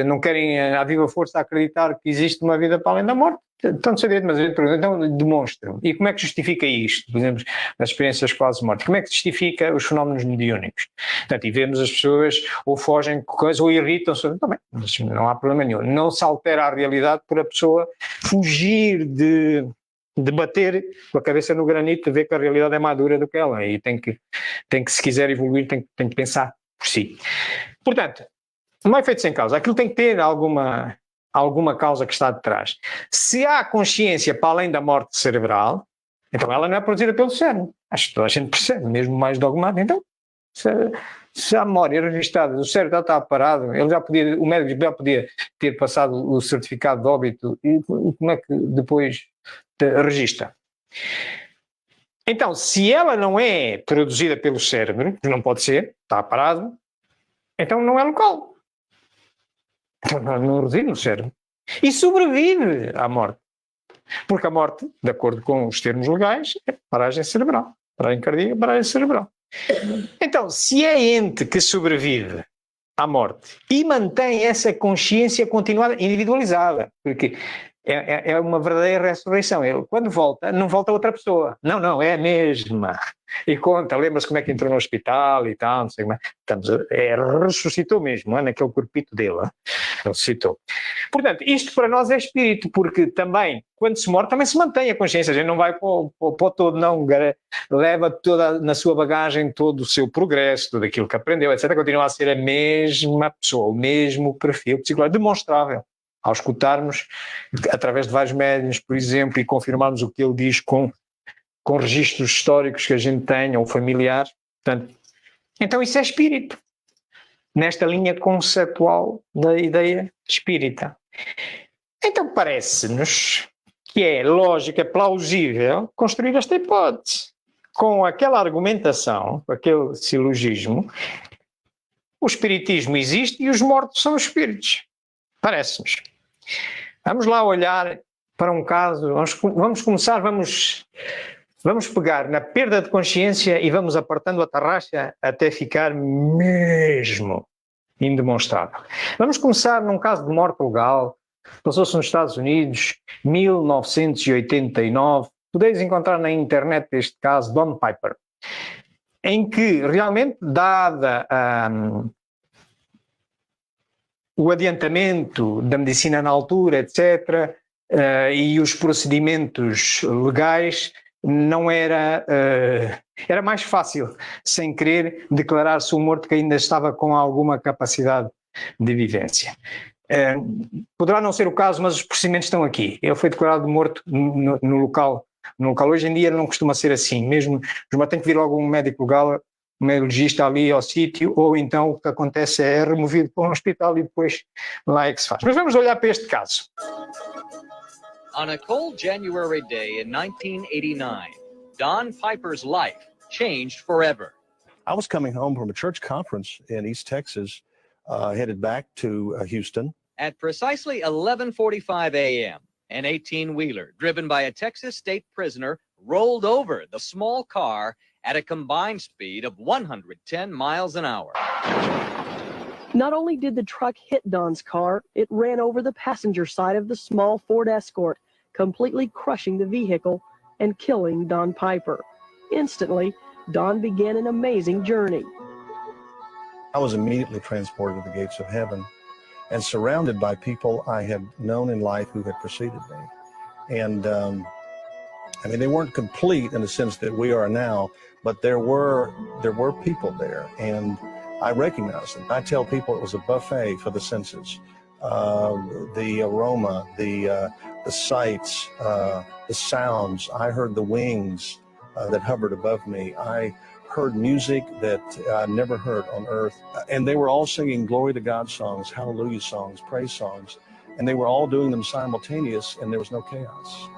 não querem à viva força acreditar que existe uma vida para além da morte. Então, mas a gente pergunta, então demonstram. E como é que justifica isto? Por exemplo, nas experiências quase morte. Como é que justifica os fenómenos mediúnicos? Portanto, e vemos as pessoas ou fogem com coisas ou irritam-se. Também, mas não há problema nenhum. Não se altera a realidade por a pessoa fugir de bater com a cabeça no granito, de ver que a realidade é mais dura do que ela. E tem que se quiser evoluir, tem que pensar por si. Portanto, não é feito sem causa. Aquilo tem que ter alguma causa que está de trás. Se há consciência para além da morte cerebral, então ela não é produzida pelo cérebro. Acho que toda a gente percebe, mesmo mais dogmático. Então, se a memória registrada do cérebro já está parado, o médico já podia ter passado o certificado de óbito, e como é que depois registra? Então, se ela não é produzida pelo cérebro, que não pode ser, está parado, então não é local. Não reside no cérebro. E sobrevive à morte. Porque a morte, de acordo com os termos legais, é paragem cerebral. Paragem cardíaca, paragem cerebral. Então, se é ente que sobrevive à morte e mantém essa consciência continuada, individualizada, porque é uma verdadeira ressurreição. Ele, quando volta, não volta outra pessoa. Não, é a mesma. E conta, lembra-se como é que entrou no hospital e tal, não sei como é. Ressuscitou mesmo, naquele corpito dele. Ressuscitou. Portanto, isto para nós é espírito, porque também, quando se morre, também se mantém a consciência. A gente não vai para o todo, não. Leva toda na sua bagagem todo o seu progresso, tudo aquilo que aprendeu, etc. Continua a ser a mesma pessoa, o mesmo perfil psicológico, demonstrável. Ao escutarmos, através de vários médiuns, por exemplo, e confirmarmos o que ele diz com registros históricos que a gente tem, ou familiares. Portanto, então isso é espírito, nesta linha conceptual da ideia espírita. Então parece-nos que é lógico, é plausível construir esta hipótese. com aquela argumentação, com aquele silogismo, o espiritismo existe e os mortos são os espíritos. Parece-nos. Vamos lá olhar para um caso, vamos pegar na perda de consciência e vamos apartando a tarraxa até ficar mesmo indemonstrável. Vamos começar num caso de morte legal, passou-se nos Estados Unidos, 1989, podeis encontrar na internet este caso, Don Piper, em que realmente, dada o adiantamento da medicina na altura, etc., e os procedimentos legais, não era mais fácil, sem querer, declarar-se um morto que ainda estava com alguma capacidade de vivência. Poderá não ser o caso, mas os procedimentos estão aqui. Ele foi declarado morto no local. Hoje em dia não costuma ser assim, mesmo tem que vir logo um médico legal, um neurologista ali ao sítio, ou então o que acontece é removido para um hospital e depois lá é que se faz. Mas vamos olhar para este caso. On a cold January day in 1989, Don Piper's life changed forever. I was coming home from a church conference in East Texas, headed back to Houston. At precisely 11:45 a.m., an 18-wheeler driven by a Texas state prisoner rolled over the small car at a combined speed of 110 miles an hour. Not only did the truck hit Don's car, it ran over the passenger side of the small Ford Escort, completely crushing the vehicle and killing Don Piper. Instantly, Don began an amazing journey. I was immediately transported to the gates of heaven and surrounded by people I had known in life who had preceded me. And I mean, they weren't complete in the sense that we are now, but there were people there, and I recognize them. I tell people it was a buffet for the senses. The aroma, the sights, the sounds. I heard the wings that hovered above me. I heard music that I never heard on earth. And they were all singing glory to God songs, hallelujah songs, praise songs. And they were all doing them simultaneous, and there was no chaos.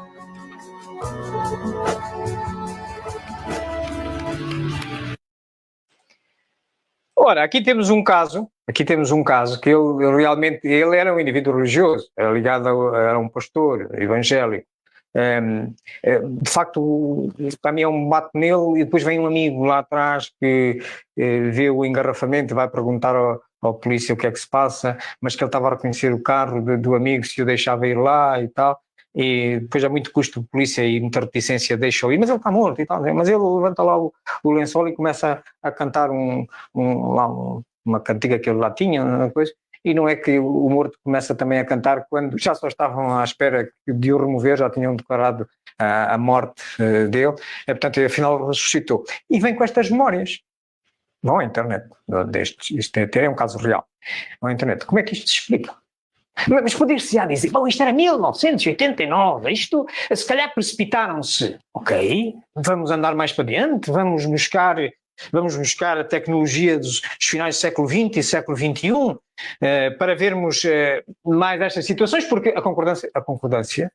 Ora, aqui temos um caso que ele realmente era um indivíduo religioso, era um pastor evangélico. De facto, também é um bate nele e depois vem um amigo lá atrás que vê o engarrafamento e vai perguntar ao polícia o que é que se passa, mas que ele estava a reconhecer o carro do amigo, se o deixava ir lá e tal. E depois há muito custo de polícia e muita reticência deixa-o ir, mas ele está morto e tal, mas ele levanta lá o lençol e começa a cantar uma cantiga que ele lá tinha, uma coisa, e não é que o morto começa também a cantar quando já só estavam à espera de o remover, já tinham declarado a morte dele, portanto, afinal ressuscitou. E vem com estas memórias. Vão à internet, isto é um caso real, vão à internet. Como é que isto se explica? Mas poder-se-á dizer, bom, isto era 1989, isto se calhar precipitaram-se. Ok, vamos andar mais para diante, vamos buscar a tecnologia dos finais do século XX e século XXI para vermos mais estas situações, porque a concordância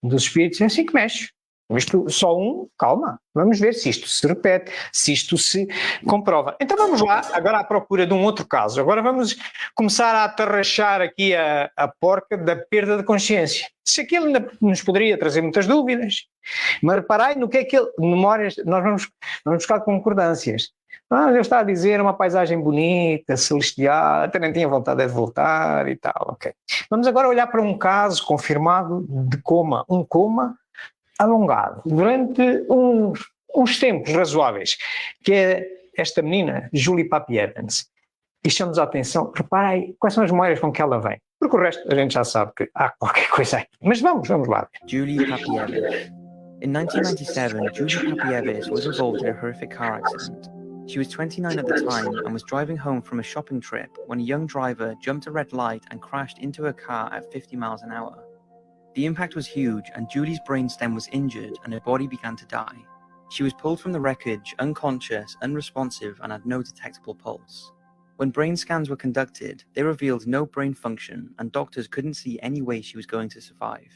dos espíritos é assim que mexe. Isto só calma, vamos ver se isto se repete, se isto se comprova. Então vamos lá, agora à procura de um outro caso. Agora vamos começar a atarrachar aqui a porca da perda de consciência. Se aquilo ainda nos poderia trazer muitas dúvidas, mas reparai no que é que ele, memórias, nós vamos buscar concordâncias. Ele está a dizer uma paisagem bonita, celestial, até nem tinha vontade de voltar e tal, ok. Vamos agora olhar para um caso confirmado de coma, um coma alongado, durante uns tempos razoáveis, que é esta menina, Julie Papi Evans. E chamamos a atenção, reparem quais são as memórias com que ela vem, porque o resto a gente já sabe que há qualquer coisa aí. Mas vamos lá. Julie Papi Evans. In 1997, Julie Papi Evans was involved in a horrific car accident. She was 29 at the time and was driving home from a shopping trip when a young driver jumped a red light and crashed into her car at 50 miles an hour. The impact was huge and Julie's brainstem was injured and her body began to die. She was pulled from the wreckage, unconscious, unresponsive, and had no detectable pulse. When brain scans were conducted, they revealed no brain function and doctors couldn't see any way she was going to survive.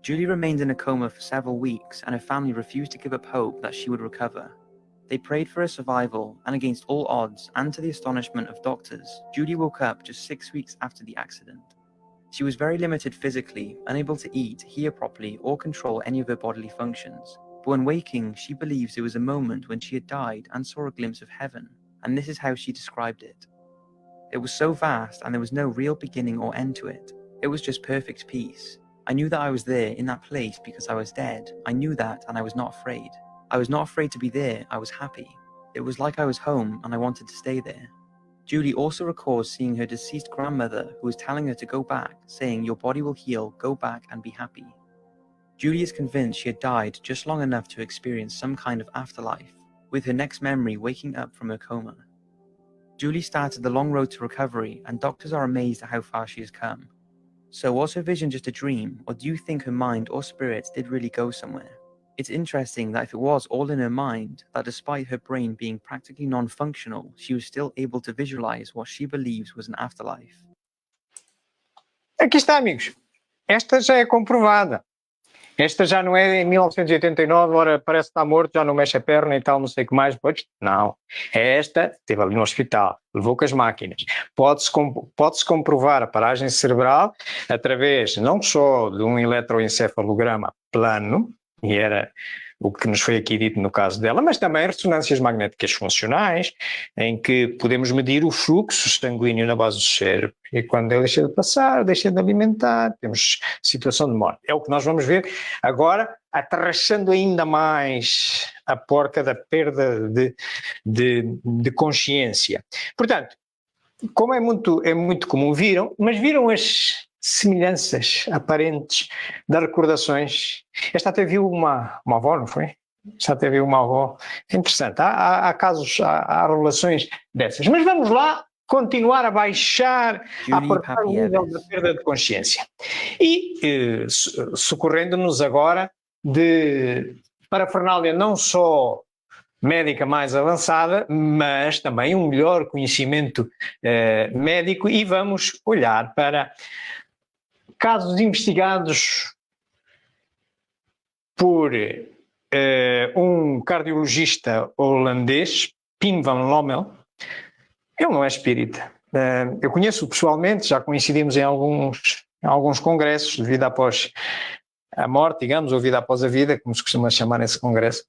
Julie remained in a coma for several weeks, and her family refused to give up hope that she would recover. They prayed for her survival, and against all odds, and to the astonishment of doctors, Julie woke up just 6 weeks after the accident. She was very limited physically, unable to eat, hear properly, or control any of her bodily functions. But when waking, she believes it was a moment when she had died and saw a glimpse of heaven, and this is how she described it. It was so vast, and there was no real beginning or end to it. It was just perfect peace. I knew that I was there in that place because I was dead. I knew that, and I was not afraid. I was not afraid to be there. I was happy. It was like I was home, and I wanted to stay there. Julie also recalls seeing her deceased grandmother, who was telling her to go back, saying, "Your body will heal, go back and be happy." Julie is convinced she had died just long enough to experience some kind of afterlife, with her next memory waking up from her coma. Julie started the long road to recovery, and doctors are amazed at how far she has come. So was her vision just a dream, or do you think her mind or spirits did really go somewhere? It's interesting that if it was all in her mind, that despite her brain being practically non-functional, she was still able to visualize what she believes was an afterlife. Aqui está, amigos. Esta já é comprovada. Esta já não é em 1989, ora, parece que está morto, já não mexe a perna e tal, não sei o que mais. Pois, não. Esta esteve ali no hospital, levou com as máquinas. Pode-se comprovar a paragem cerebral através não só de um eletroencefalograma plano, e era o que nos foi aqui dito no caso dela, mas também ressonâncias magnéticas funcionais, em que podemos medir o fluxo sanguíneo na base do cérebro. E quando ele deixa de passar, deixa de alimentar, temos situação de morte. É o que nós vamos ver agora, atarrachando ainda mais a porca da perda de consciência. Portanto, como é muito comum, viram as semelhanças aparentes das recordações. Esta até viu uma avó, não foi? Esta até viu uma avó. É interessante, há casos, há relações dessas. Mas vamos lá continuar a baixar, a apertar o nível da perda de consciência. E socorrendo-nos agora de parafernália não só médica mais avançada, mas também um melhor conhecimento médico, e vamos olhar para casos investigados por um cardiologista holandês, Pim van Lommel. Ele não é espírita. Eu conheço-o pessoalmente, já coincidimos em alguns congressos de vida após a morte, digamos, ou vida após a vida, como se costuma chamar nesse congresso.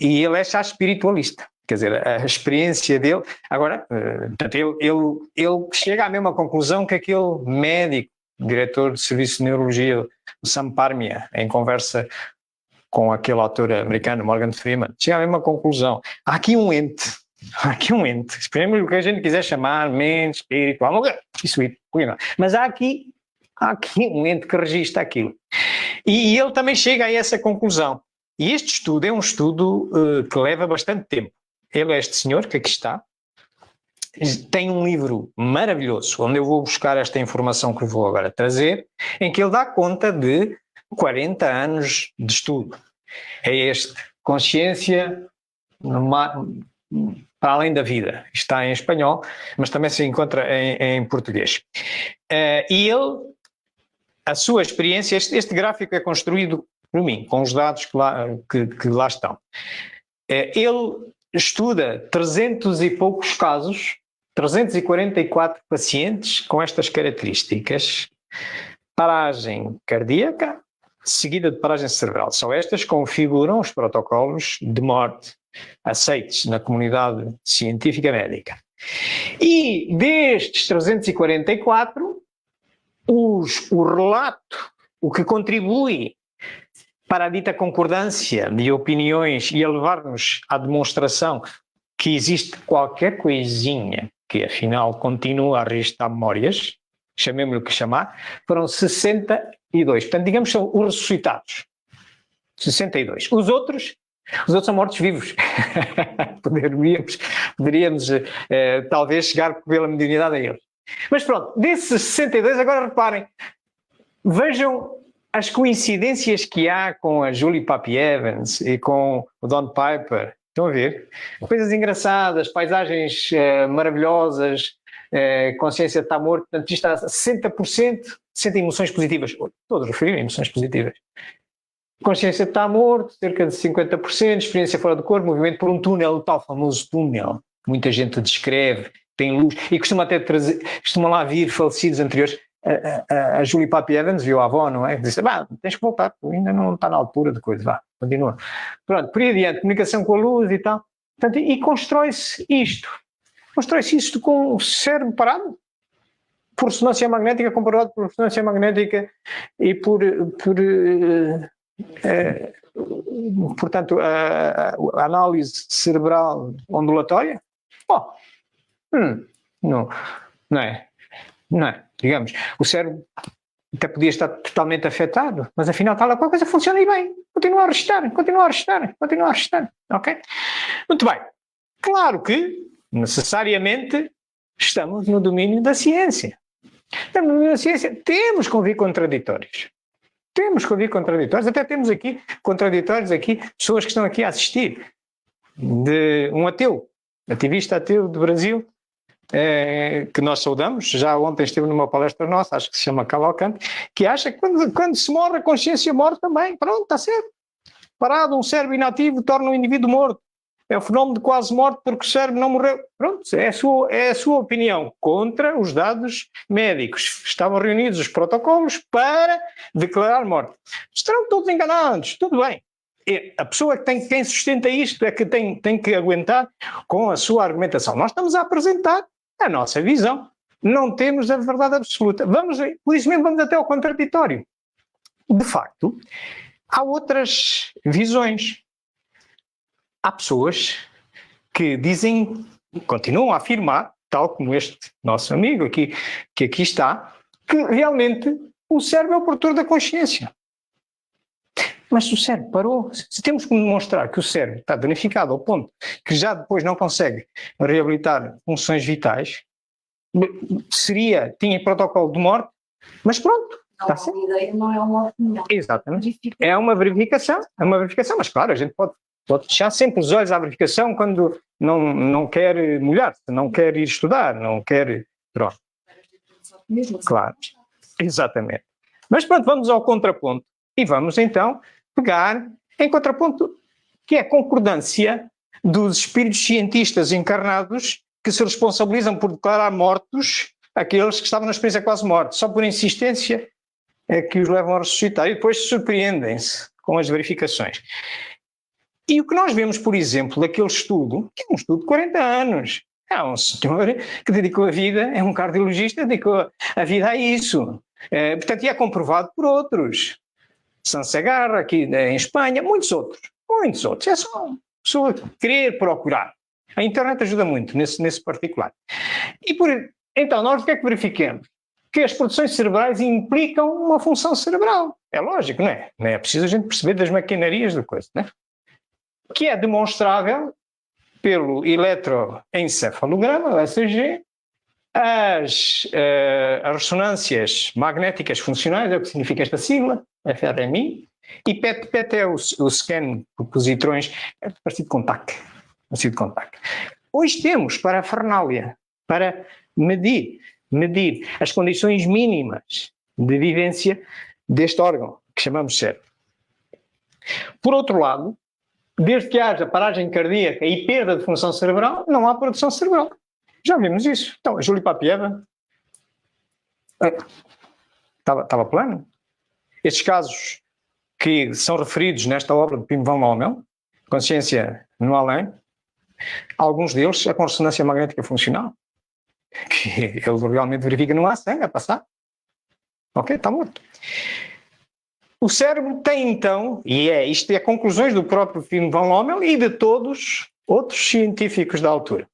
E ele é já espiritualista. Quer dizer, a experiência dele... Agora, portanto, ele chega à mesma conclusão que aquele médico, diretor de serviço de neurologia, o Sam Parmia, em conversa com aquele autor americano, Morgan Freeman, chega à mesma conclusão. Há aqui um ente, esperemos o que a gente quiser chamar, mente, espírito, mas há aqui um ente que registra aquilo. E ele também chega a essa conclusão. E este estudo é um estudo que leva bastante tempo. Ele é este senhor, que aqui está, tem um livro maravilhoso, onde eu vou buscar esta informação que vou agora trazer, em que ele dá conta de 40 anos de estudo. É este, Consciência para além da vida. Está em espanhol, mas também se encontra em português. E ele, a sua experiência, este gráfico é construído por mim, com os dados que lá estão. Ele estuda 300 e poucos casos, 344 pacientes com estas características: paragem cardíaca, seguida de paragem cerebral. Só estas configuram os protocolos de morte aceites na comunidade científica médica. E destes 344, o relato, o que contribui para a dita concordância de opiniões e a levar-nos à demonstração que existe qualquer coisinha que afinal continua a registrar memórias, chamemos-lhe o que chamar, foram 62. Portanto, digamos que são os ressuscitados. 62. Os outros são mortos-vivos. Poderíamos talvez chegar pela mediunidade a eles. Mas pronto, desses 62, agora reparem, vejam as coincidências que há com a Julie Papi Evans e com o Don Piper. Estão a ver? Coisas engraçadas, paisagens maravilhosas, consciência está morto, portanto isto está 60% sentem emoções positivas, todos referiram a emoções positivas. Consciência está morto, cerca de 50%, experiência fora do corpo, movimento por um túnel, o tal famoso túnel, que muita gente descreve, tem luz, e costuma até trazer, costuma lá vir falecidos anteriores. A Julie Papi Evans viu a avó, não é? Disse, tens que voltar, ainda não está na altura de coisa, vá, continua. Pronto, por aí adiante, comunicação com a luz e tal. Portanto, e constrói-se isto. Constrói-se isto com o cérebro parado, por ressonância magnética, comprovado por ressonância magnética e portanto, a análise cerebral ondulatória. Não é. Digamos, o cérebro até podia estar totalmente afetado, mas afinal tal a coisa funciona e bem. Continua a restar. Ok? Muito bem. Claro que, necessariamente, estamos no domínio da ciência. Temos que ouvir contraditórios. Até temos aqui contraditórios, pessoas que estão aqui a assistir. De um ateu, ativista ateu do Brasil, que nós saudamos, já ontem esteve numa palestra nossa, acho que se chama Cavalcante, que acha que quando se morre, a consciência morre também. Pronto, está certo. Parado, um cérebro inativo torna o indivíduo morto. É o fenómeno de quase morte porque o cérebro não morreu. Pronto, é a sua opinião contra os dados médicos. Estavam reunidos os protocolos para declarar morte. Estarão todos enganados, tudo bem. A pessoa quem sustenta isto é que tem que aguentar com a sua argumentação. Nós estamos a apresentar a nossa visão. Não temos a verdade absoluta. Por isso mesmo vamos até ao contraditório. De facto, há outras visões. Há pessoas que continuam a afirmar, tal como este nosso amigo que aqui está, que realmente o cérebro é o produtor da consciência. Mas se o cérebro parou, se temos que demonstrar que o cérebro está danificado ao ponto que já depois não consegue reabilitar funções vitais, tinha protocolo de morte, mas pronto. Está certo. A ideia não é uma opinião. Exatamente. É uma verificação, mas claro, a gente pode deixar sempre os olhos à verificação quando não quer molhar-se, não quer ir estudar, não quer... Pronto. Claro, exatamente. Mas pronto, vamos ao contraponto. E vamos então pegar em contraponto, que é a concordância dos espíritos cientistas encarnados que se responsabilizam por declarar mortos aqueles que estavam na experiência quase morte, só por insistência é que os levam a ressuscitar e depois surpreendem-se com as verificações. E o que nós vemos, por exemplo, daquele estudo, que é um estudo de 40 anos, é um senhor que dedicou a vida, é um cardiologista, dedicou a vida a isso. Portanto, e é comprovado por outros. Sansegarra, aqui em Espanha, muitos outros. É só uma pessoa querer procurar. A internet ajuda muito nesse particular. Então, nós o que é que verificamos? Que as produções cerebrais implicam uma função cerebral. É lógico, não é? Não é preciso a gente perceber das maquinarias da coisa, não é? Que é demonstrável pelo eletroencefalograma, o ECG, as ressonâncias magnéticas funcionais, é o que significa esta sigla, FRMI, e PET é o scan por positrões, é parecido com TAC. Hoje temos parafernália para medir as condições mínimas de vivência deste órgão, que chamamos cérebro. Por outro lado, desde que haja paragem cardíaca e perda de função cerebral, não há produção cerebral. Já vimos isso. Então, a Julie Papieva estava plano. Estes casos que são referidos nesta obra de Pim van Lommel, Consciência no Além, alguns deles é com ressonância magnética funcional, que ele realmente verifica que não há sangue a passar. Ok, está morto. O cérebro tem então, isto é conclusões do próprio Pim van Lommel e de todos outros científicos da altura,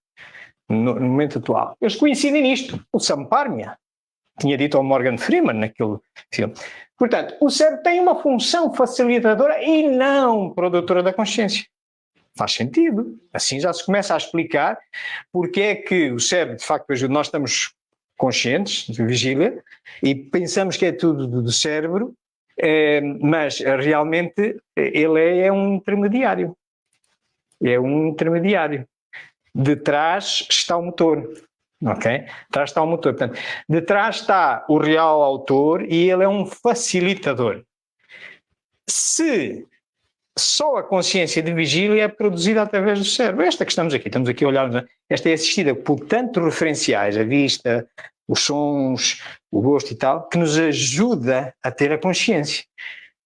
no momento atual. Eles coincidem nisto. O Sam Parnia tinha dito ao Morgan Freeman naquele filme. Portanto, o cérebro tem uma função facilitadora e não produtora da consciência. Faz sentido. Assim já se começa a explicar porque é que o cérebro, de facto, hoje nós estamos conscientes de vigília e pensamos que é tudo do cérebro, mas realmente ele é um intermediário. É um intermediário. De trás está o motor. ok? Atrás está o motor. Portanto, de trás está o real autor e ele é um facilitador. Se só a consciência de vigília é produzida através do cérebro, esta que estamos aqui a olhar, esta é assistida por tantos referenciais, a vista, os sons, o gosto e tal, que nos ajuda a ter a consciência.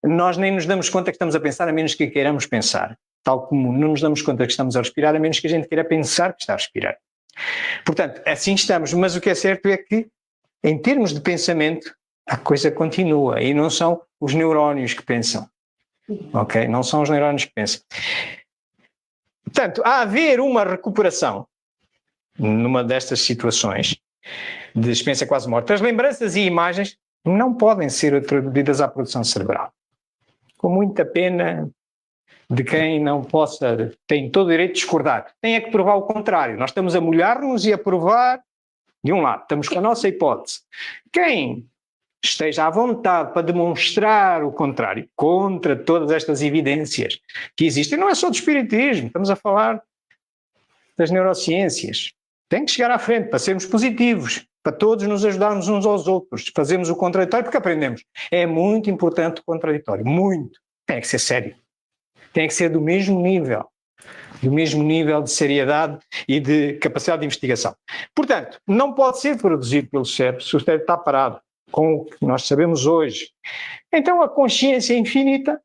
Nós nem nos damos conta que estamos a pensar a menos que queiramos pensar, tal como não nos damos conta que estamos a respirar a menos que a gente queira pensar que está a respirar. Portanto, assim estamos, mas o que é certo é que, em termos de pensamento, a coisa continua e não são os neurónios que pensam, ok? Não são os neurónios que pensam. Portanto, a haver uma recuperação numa destas situações de experiência quase morte, as lembranças e imagens não podem ser atribuídas à produção cerebral. Com muita pena de quem não possa, tem todo o direito de discordar. Tem é que provar o contrário. Nós estamos a molhar-nos e a provar de um lado. Estamos com a nossa hipótese. Quem esteja à vontade para demonstrar o contrário, contra todas estas evidências que existem, não é só do espiritismo, estamos a falar das neurociências. Tem que chegar à frente para sermos positivos, para todos nos ajudarmos uns aos outros, fazemos o contraditório porque aprendemos. É muito importante o contraditório, muito. Tem que ser sério. Tem que ser do mesmo nível de seriedade e de capacidade de investigação. Portanto, não pode ser produzido pelo cérebro se o cérebro está parado, com o que nós sabemos hoje. Então a consciência infinita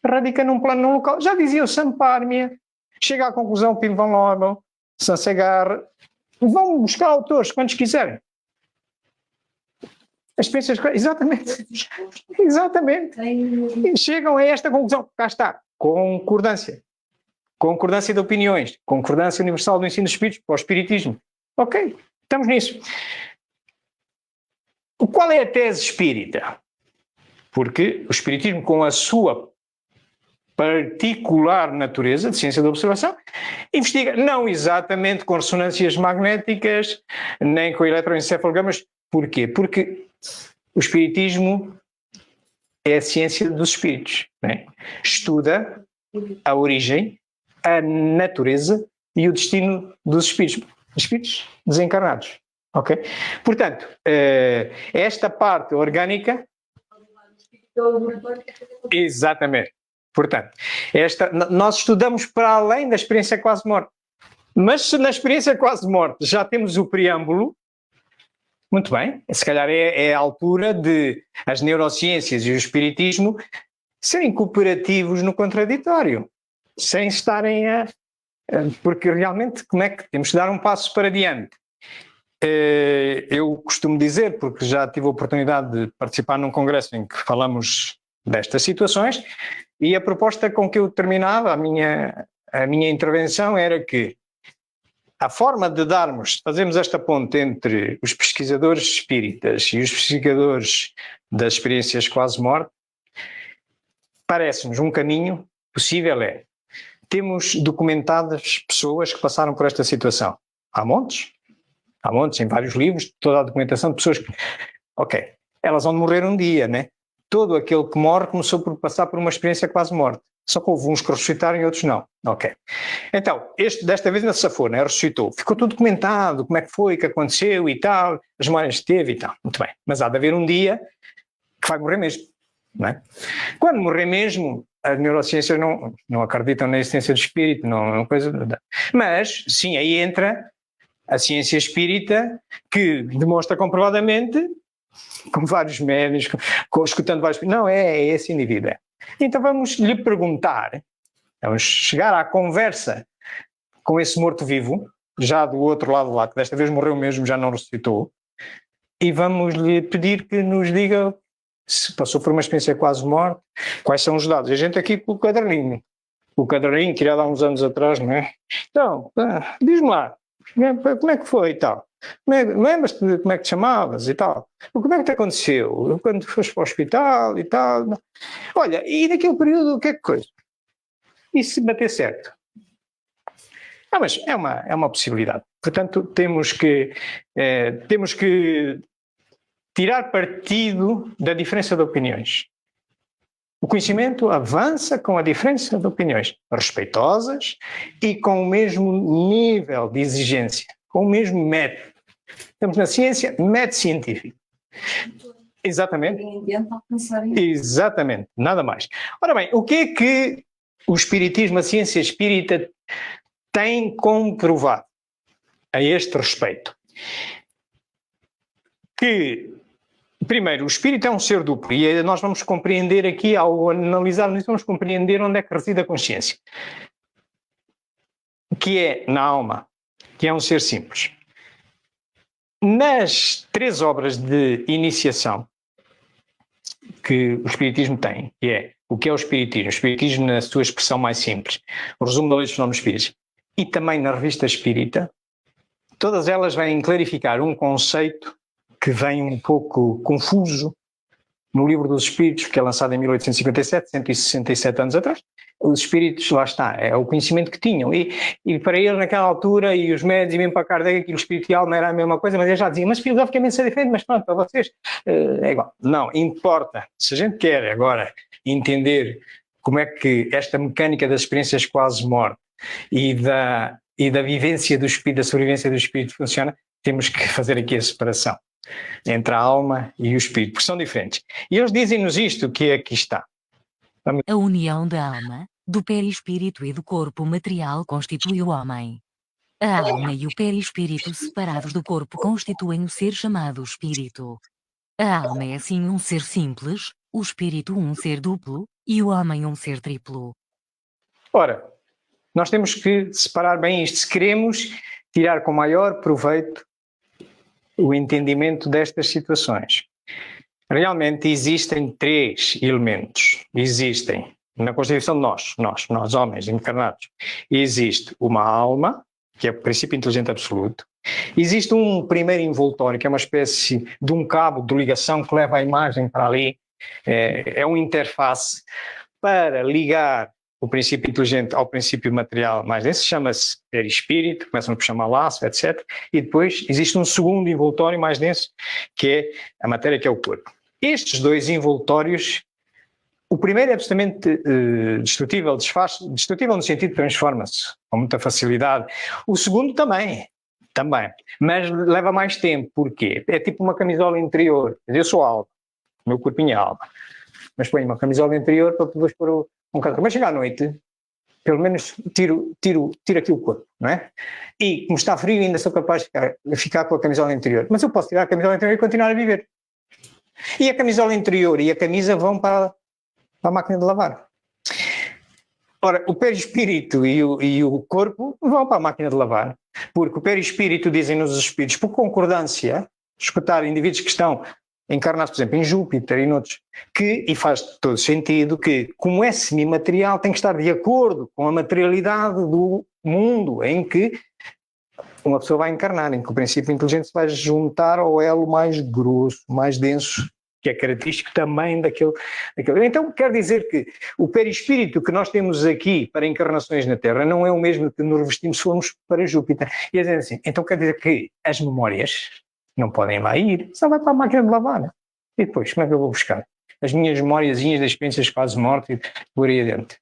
radica num plano não local. Já dizia o Sam Parnia, chega à conclusão Pim Van Lommel, Sansegar, vão buscar autores quantos quiserem. As experiências, exatamente, e chegam a esta conclusão, cá está, concordância de opiniões, concordância universal do ensino dos espíritos para o espiritismo. Ok, estamos nisso. Qual é a tese espírita? Porque o espiritismo, com a sua particular natureza de ciência da observação, investiga não exatamente com ressonâncias magnéticas, nem com eletroencefalogramas. Porquê? Porque o espiritismo é a ciência dos espíritos, né? Estuda a origem, a natureza e o destino dos espíritos desencarnados. Ok? Portanto, esta parte orgânica... Exatamente. Portanto, nós estudamos para além da experiência quase morte. Mas se na experiência quase morte já temos o preâmbulo, muito bem, se calhar é a altura de as neurociências e o espiritismo serem cooperativos no contraditório, sem estarem porque realmente como é que temos de dar um passo para diante? Eu costumo dizer, porque já tive a oportunidade de participar num congresso em que falamos destas situações, e a proposta com que eu terminava a minha intervenção era que a forma de fazermos esta ponte entre os pesquisadores espíritas e os pesquisadores das experiências quase morte, parece-nos um caminho possível temos documentadas pessoas que passaram por esta situação. Há montes, em vários livros, toda a documentação de pessoas que, ok, elas vão morrer um dia, né? Todo aquele que morre começou por passar por uma experiência quase morte. Só que houve uns que ressuscitaram e outros não. Ok. Então, desta vez não se safou, né? Ressuscitou. Ficou tudo documentado, como é que foi, o que aconteceu e tal, as memórias que teve e tal. Muito bem. Mas há de haver um dia que vai morrer mesmo, não é? Quando morrer mesmo, as neurociências não acreditam na existência do espírito, não coisa... Mas, sim, aí entra a ciência espírita que demonstra comprovadamente, com vários médios, escutando vários... Não, é esse indivíduo. Então vamos lhe perguntar, vamos chegar à conversa com esse morto-vivo, já do outro lado lá, que desta vez morreu mesmo, já não ressuscitou, e vamos lhe pedir que nos diga se passou por uma experiência quase morte, quais são os dados. A gente aqui com o caderninho criado há uns anos atrás, não é? Então, diz-me lá, como é que foi e tal? Lembras-te de como é que te chamavas e tal? Como é que te aconteceu? Quando foste para o hospital e tal? Olha, e naquele período o que é que coisa? E se bater certo? Mas é uma possibilidade. Portanto, temos que tirar partido da diferença de opiniões. O conhecimento avança com a diferença de opiniões, respeitosas e com o mesmo nível de exigência, com o mesmo método. Estamos na ciência, método científico. Exatamente. Exatamente, nada mais. Ora bem, o que é que o espiritismo, a ciência espírita, tem comprovado a este respeito? Que, primeiro, o espírito é um ser duplo, e nós vamos compreender aqui, ao analisarmos isso, vamos compreender onde é que reside a consciência. Que é na alma, que é um ser simples. Nas 3 obras de iniciação que o espiritismo tem, que é o que é o espiritismo na sua expressão mais simples, o resumo da lei dos fenómenos espíritas, e também na revista Espírita, todas elas vêm clarificar um conceito que vem um pouco confuso no Livro dos Espíritos, que é lançado em 1857, 167 anos atrás. Os espíritos, lá está, é o conhecimento que tinham, e para eles naquela altura, e os médios, e mesmo para Kardec, aquilo espírito e alma era a mesma coisa, mas eles já diziam, mas filosoficamente é diferente, mas pronto, para vocês é igual. Não, importa, se a gente quer agora entender como é que esta mecânica das experiências quase morte e da vivência do espírito, da sobrevivência do espírito funciona, temos que fazer aqui a separação entre a alma e o espírito, porque são diferentes. E eles dizem-nos isto, que aqui está. A união da alma, do perispírito e do corpo material constitui o homem. A alma e o perispírito separados do corpo constituem o ser chamado espírito. A alma é assim um ser simples, o espírito um ser duplo, e o homem um ser triplo. Ora, nós temos que separar bem isto, se queremos tirar com maior proveito o entendimento destas situações. Realmente existem 3 elementos. Existem, na constituição de nós homens encarnados, existe uma alma, que é o princípio inteligente absoluto. Existe um primeiro envoltório, que é uma espécie de um cabo de ligação que leva a imagem para ali. É uma interface para ligar o princípio inteligente ao princípio material mais denso, chama-se perispírito, começam por chamar laço, etc. E depois existe um segundo envoltório mais denso, que é a matéria, que é o corpo. Estes 2 envoltórios, o primeiro é absolutamente destrutível, destrutível no sentido de transforma-se com muita facilidade. O segundo também, mas leva mais tempo. Porquê? É tipo uma camisola interior. Eu sou alma, o meu corpinho é alma, mas ponho uma camisola interior para depois pôr um casaco. Mas chega à noite, pelo menos tiro aqui o corpo, não é? E como está frio ainda sou capaz de ficar com a camisola interior. Mas eu posso tirar a camisola interior e continuar a viver. E a camisola interior e a camisa vão para a máquina de lavar. Ora, o perispírito e o corpo vão para a máquina de lavar, porque o perispírito, dizem-nos os espíritos, por concordância, escutar indivíduos que estão encarnados, por exemplo, em Júpiter e noutros, e faz todo sentido que, como é semimaterial, tem que estar de acordo com a materialidade do mundo em que uma pessoa vai encarnar, em que o princípio inteligente se vai juntar ao elo mais grosso, mais denso, que é característico também daquele. Então, quer dizer que o perispírito que nós temos aqui para encarnações na Terra não é o mesmo que nos revestimos se formos para Júpiter. E é assim, então quer dizer que as memórias não podem lá ir, só vai para a máquina de lavar. Né? E depois, como é que eu vou buscar? As minhas memóriazinhas das experiências quase morte e por aí adiante.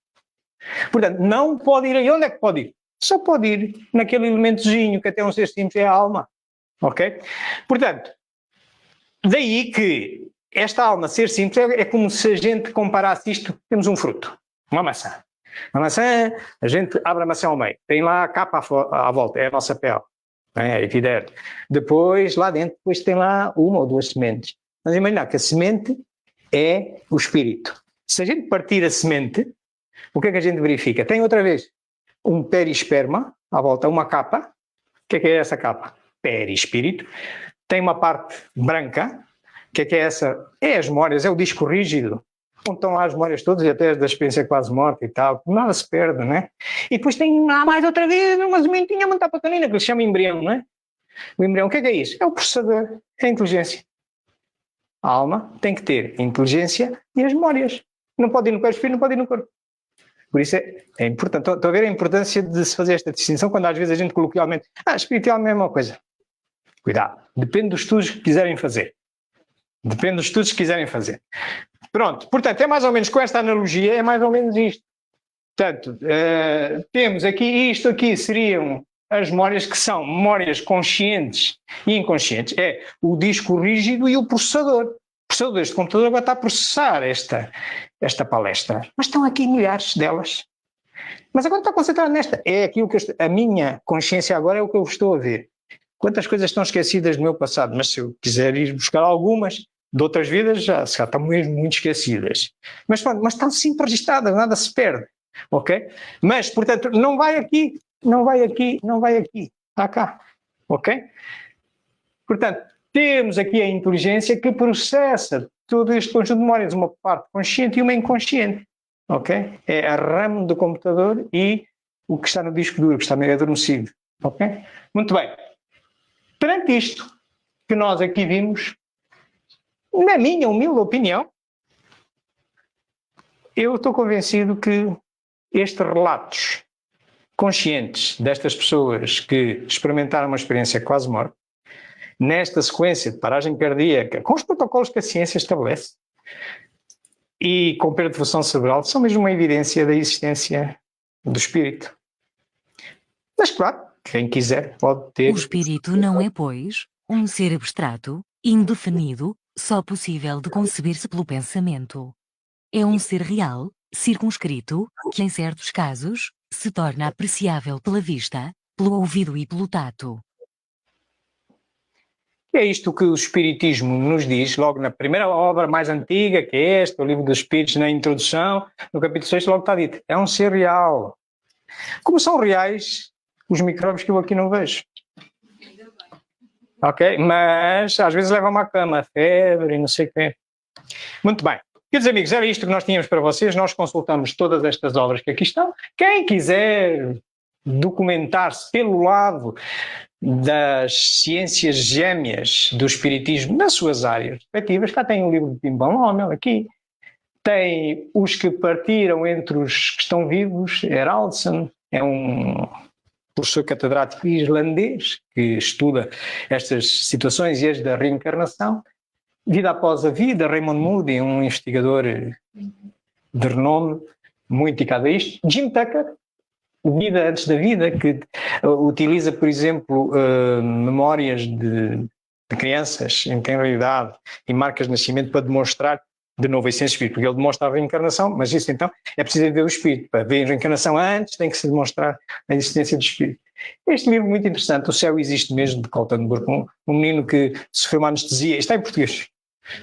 Portanto, não pode ir aí. Onde é que pode ir? Só pode ir naquele elementozinho que até um ser simples é a alma. Ok? Portanto, daí que esta alma ser simples é como se a gente comparasse isto, temos um fruto, uma maçã. Uma maçã, a gente abre a maçã ao meio, tem lá a capa à volta, é a nossa pele. É evidente. Depois, lá dentro, tem lá 1 ou 2 sementes. Mas imaginar que a semente é o espírito. Se a gente partir a semente, o que é que a gente verifica? Tem outra vez um perisperma, à volta, uma capa. O que é essa capa? Perispírito. Tem uma parte branca. O que é essa? É as memórias, é o disco rígido. Onde estão lá as memórias todas, e até as da experiência quase morte e tal. Nada se perde, não é? E depois tem lá mais outra vez uma sementinha muito pequenina, que se chama embrião, não é? O embrião, o que é isso? É o processador, é a inteligência. A alma tem que ter a inteligência e as memórias. Não pode ir no perispírito, não pode ir no corpo. Por isso é importante. Estou a ver a importância de se fazer esta distinção quando às vezes a gente coloquialmente, espiritual é a mesma coisa. Cuidado. Depende dos estudos que quiserem fazer. Depende dos estudos que quiserem fazer. Pronto, portanto, é mais ou menos com esta analogia, é mais ou menos isto. Portanto, temos aqui, isto aqui seriam as memórias que são memórias conscientes e inconscientes. É o disco rígido e o processador. O processador deste computador agora está a processar esta palestra. Mas estão aqui milhares delas. Mas agora está concentrado nesta. É aquilo que a minha consciência agora é o que eu estou a ver. Quantas coisas estão esquecidas do meu passado, mas se eu quiser ir buscar algumas de outras vidas, já estão mesmo muito esquecidas. Mas estão sempre registradas, nada se perde. Ok? Mas, portanto, não vai aqui, não vai aqui, não vai aqui. Está cá. Ok? Portanto, temos aqui a inteligência que processa todo este conjunto de memórias, uma parte consciente e uma inconsciente. Ok? É a RAM do computador e o que está no disco duro, que está meio adormecido. Ok? Muito bem. Perante isto que nós aqui vimos, na minha humilde opinião, eu estou convencido que estes relatos conscientes destas pessoas que experimentaram uma experiência quase morte, nesta sequência de paragem cardíaca, com os protocolos que a ciência estabelece, e com perda de função cerebral, são mesmo uma evidência da existência do espírito. Mas claro, quem quiser pode ter... O espírito não é, pois, um ser abstrato, indefinido, só possível de conceber-se pelo pensamento. É um ser real, circunscrito, que em certos casos, se torna apreciável pela vista, pelo ouvido e pelo tato. É isto que o Espiritismo nos diz, logo na primeira obra mais antiga, que é esta, o Livro dos Espíritos, na introdução, no capítulo 6, logo está dito, é um ser real. Como são reais os micróbios que eu aqui não vejo. Ok? Mas às vezes levam-me à cama, febre e não sei o quê. Muito bem. Queridos amigos, era isto que nós tínhamos para vocês. Nós consultamos todas estas obras que aqui estão. Quem quiser documentar-se pelo lado das ciências gêmeas do espiritismo nas suas áreas respectivas, cá tem o livro de Pimbal Homel, aqui. Tem os que partiram entre os que estão vivos, Eraldson, é um professor catedrático islandês que estuda estas situações e as da reencarnação. Vida após a vida, Raymond Moody, um investigador de renome, muito dedicado a isto. Jim Tucker, Vida antes da Vida, que utiliza, por exemplo, memórias de crianças em tenra idade e marcas de nascimento para demonstrar de novo a essência do espírito, porque ele demonstra a reencarnação, mas isso então é preciso ver o espírito. Para ver a reencarnação antes tem que se demonstrar a existência do espírito. Este livro é muito interessante, O Céu Existe Mesmo, de Coltenburg, um menino que sofreu uma anestesia, está em português,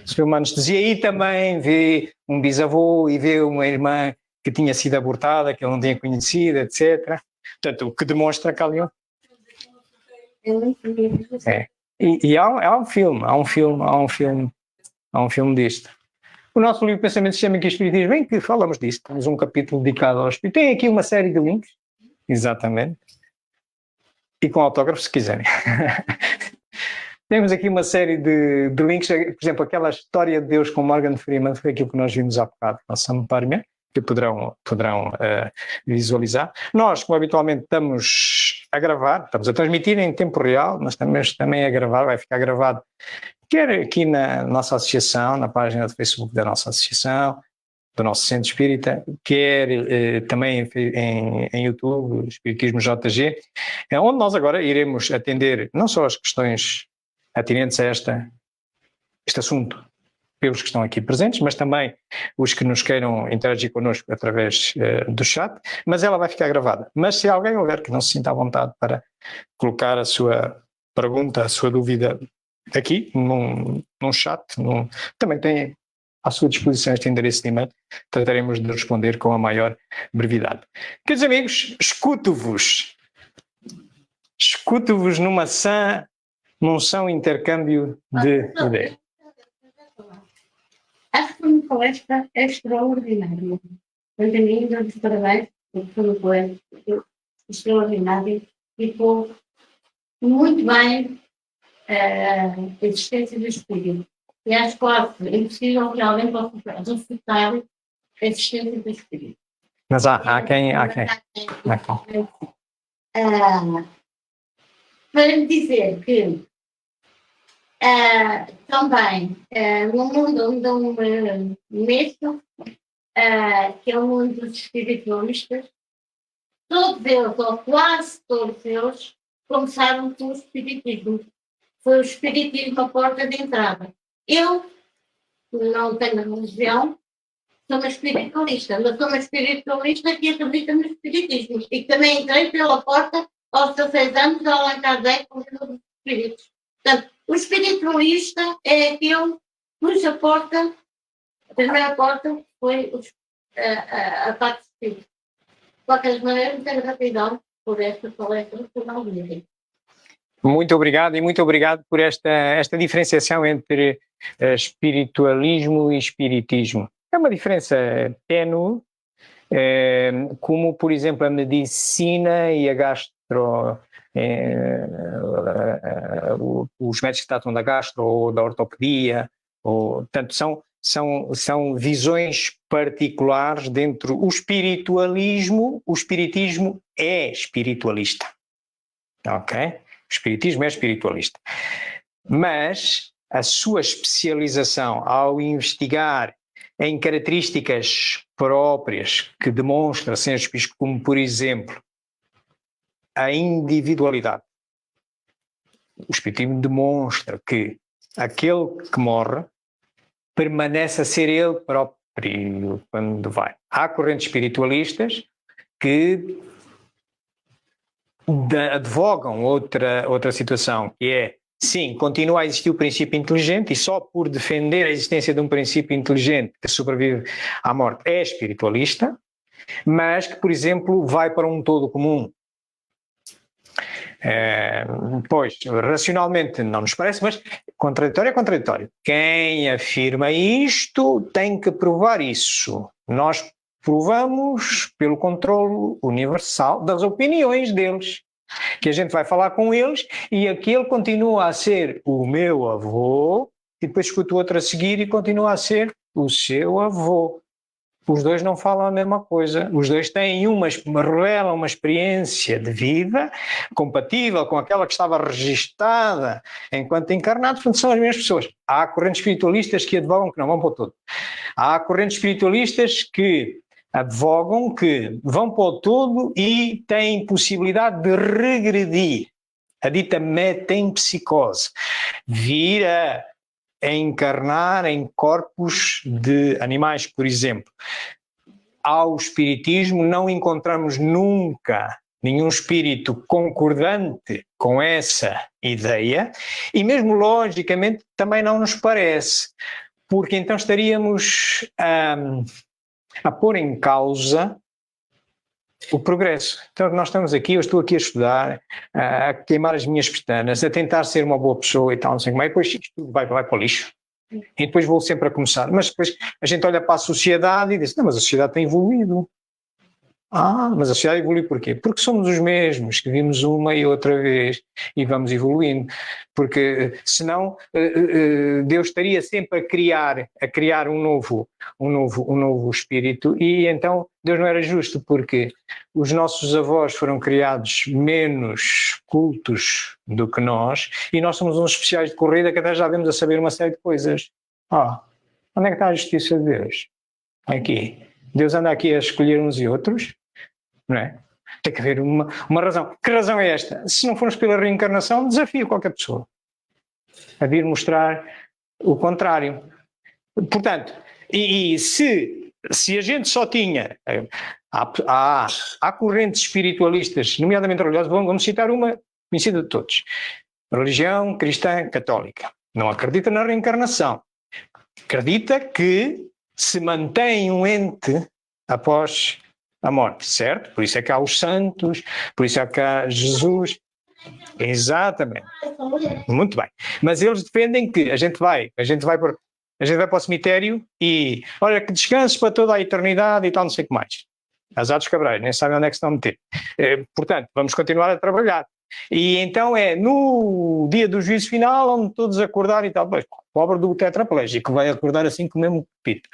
sofreu uma anestesia e também vê um bisavô e vê uma irmã que tinha sido abortada, que ele não tinha conhecido, etc. Portanto, o que demonstra que ali é. E há um filme disto. O nosso livro Pensamento Sistémico e Espiritismo, bem que falamos disso, temos um capítulo dedicado ao espírito. Tem aqui uma série de links, exatamente, e com autógrafos se quiserem. Temos aqui uma série de links, por exemplo, aquela história de Deus com Morgan Freeman, foi aquilo que nós vimos há bocado, no Samparmia, que poderão visualizar. Nós, como habitualmente, estamos a gravar, estamos a transmitir em tempo real, mas também a gravar, vai ficar gravado, quer aqui na nossa associação, na página do Facebook da nossa associação, do nosso Centro Espírita, quer também em YouTube, Espiritismo JG, onde nós agora iremos atender não só as questões atinentes a este assunto pelos que estão aqui presentes, mas também os que nos queiram interagir connosco através do chat, mas ela vai ficar gravada. Mas se alguém houver que não se sinta à vontade para colocar a sua pergunta, a sua dúvida aqui, num chat, também tem à sua disposição este endereço de e-mail, trataremos de responder com a maior brevidade. Queridos amigos, escuto-vos num são intercâmbio de ideias. Acho que foi uma palestra extraordinária. Para mim, dou-vos parabéns, porque foi uma palestra extraordinária e ficou muito bem a existência do espírito. E acho que é impossível realmente refutar a existência do espírito. Mas há quem. Para lhe dizer que também no mundo onde eu me meto, que é o mundo dos espiritualistas, todos eles, ou quase todos eles, começaram com o espiritismo. Foi o espiritismo a porta de entrada. Eu não tenho religião, sou uma espiritualista, mas sou uma espiritualista que acredita no espiritismo e também entrei pela porta aos 16 anos ao Allan Kardec com os espíritos. Portanto, o espiritualista é aquele cuja porta, a primeira porta foi a parte espírita. De qualquer maneira, muita gratidão por esta palestra que não vi. Muito obrigado e muito obrigado por esta diferenciação entre espiritualismo e espiritismo. É uma diferença ténue, como, por exemplo, a medicina e a os médicos que tratam da gastro ou da ortopedia, portanto, são visões particulares dentro do espiritualismo. O espiritismo é espiritualista, ok? O espiritismo é espiritualista. Mas a sua especialização ao investigar em características próprias que demonstram ser espírito, como, por exemplo, a individualidade. O espiritismo demonstra que aquele que morre permanece a ser ele próprio quando vai. Há correntes espiritualistas que advogam outra situação, que é, sim, continua a existir o princípio inteligente e só por defender a existência de um princípio inteligente que sobrevive à morte é espiritualista, mas que, por exemplo, vai para um todo comum. Pois, racionalmente não nos parece, mas contraditório é contraditório. Quem afirma isto tem que provar isso. Nós provamos pelo controle universal das opiniões deles, que a gente vai falar com eles e aquele continua a ser o meu avô e depois escuta o outro a seguir e continua a ser o seu avô. Os dois não falam a mesma coisa, os dois revelam uma experiência de vida compatível com aquela que estava registada enquanto encarnados, portanto são as mesmas pessoas. Há correntes espiritualistas que advogam que não vão para o todo. Há correntes espiritualistas que advogam que vão para o todo e têm possibilidade de regredir, a dita metempsicose, vir a encarnar em corpos de animais, por exemplo. Ao espiritismo não encontramos nunca nenhum espírito concordante com essa ideia e mesmo logicamente também não nos parece, porque então estaríamos a pôr em causa o progresso. Então nós estamos aqui, eu estou aqui a estudar, a queimar as minhas pestanas, a tentar ser uma boa pessoa e tal, não sei como é, depois isto vai para o lixo. E depois vou sempre a começar. Mas depois a gente olha para a sociedade e diz, não, mas a sociedade tem evoluído. Mas a sociedade evolui porquê? Porque somos os mesmos que vimos uma e outra vez e vamos evoluindo. Porque senão Deus estaria sempre a criar um novo espírito e então Deus não era justo, porque os nossos avós foram criados menos cultos do que nós e nós somos uns especiais de corrida que até já vemos a saber uma série de coisas. Onde é que está a justiça de Deus? Aqui. Deus anda aqui a escolher uns e outros, não é? Tem que haver uma razão. Que razão é esta? Se não formos pela reencarnação, desafio qualquer pessoa a vir mostrar o contrário. Portanto, e se a gente só tinha... Há correntes espiritualistas, nomeadamente religiosas, vamos citar uma conhecida de todos. Religião cristã católica. Não acredita na reencarnação. Acredita que se mantém um ente após a morte, certo? Por isso é que há os santos, por isso é que há Jesus. Exatamente. Muito bem. Mas eles defendem que a gente vai para o cemitério e, olha, que descanses para toda a eternidade e tal, não sei o que mais. Azados cabrais, nem sabem onde é que se estão a meter. Portanto, vamos continuar a trabalhar. E então é no dia do juízo final onde todos acordarem e tal. Pois, pobre do tetraplégico, vai acordar assim com o mesmo pito.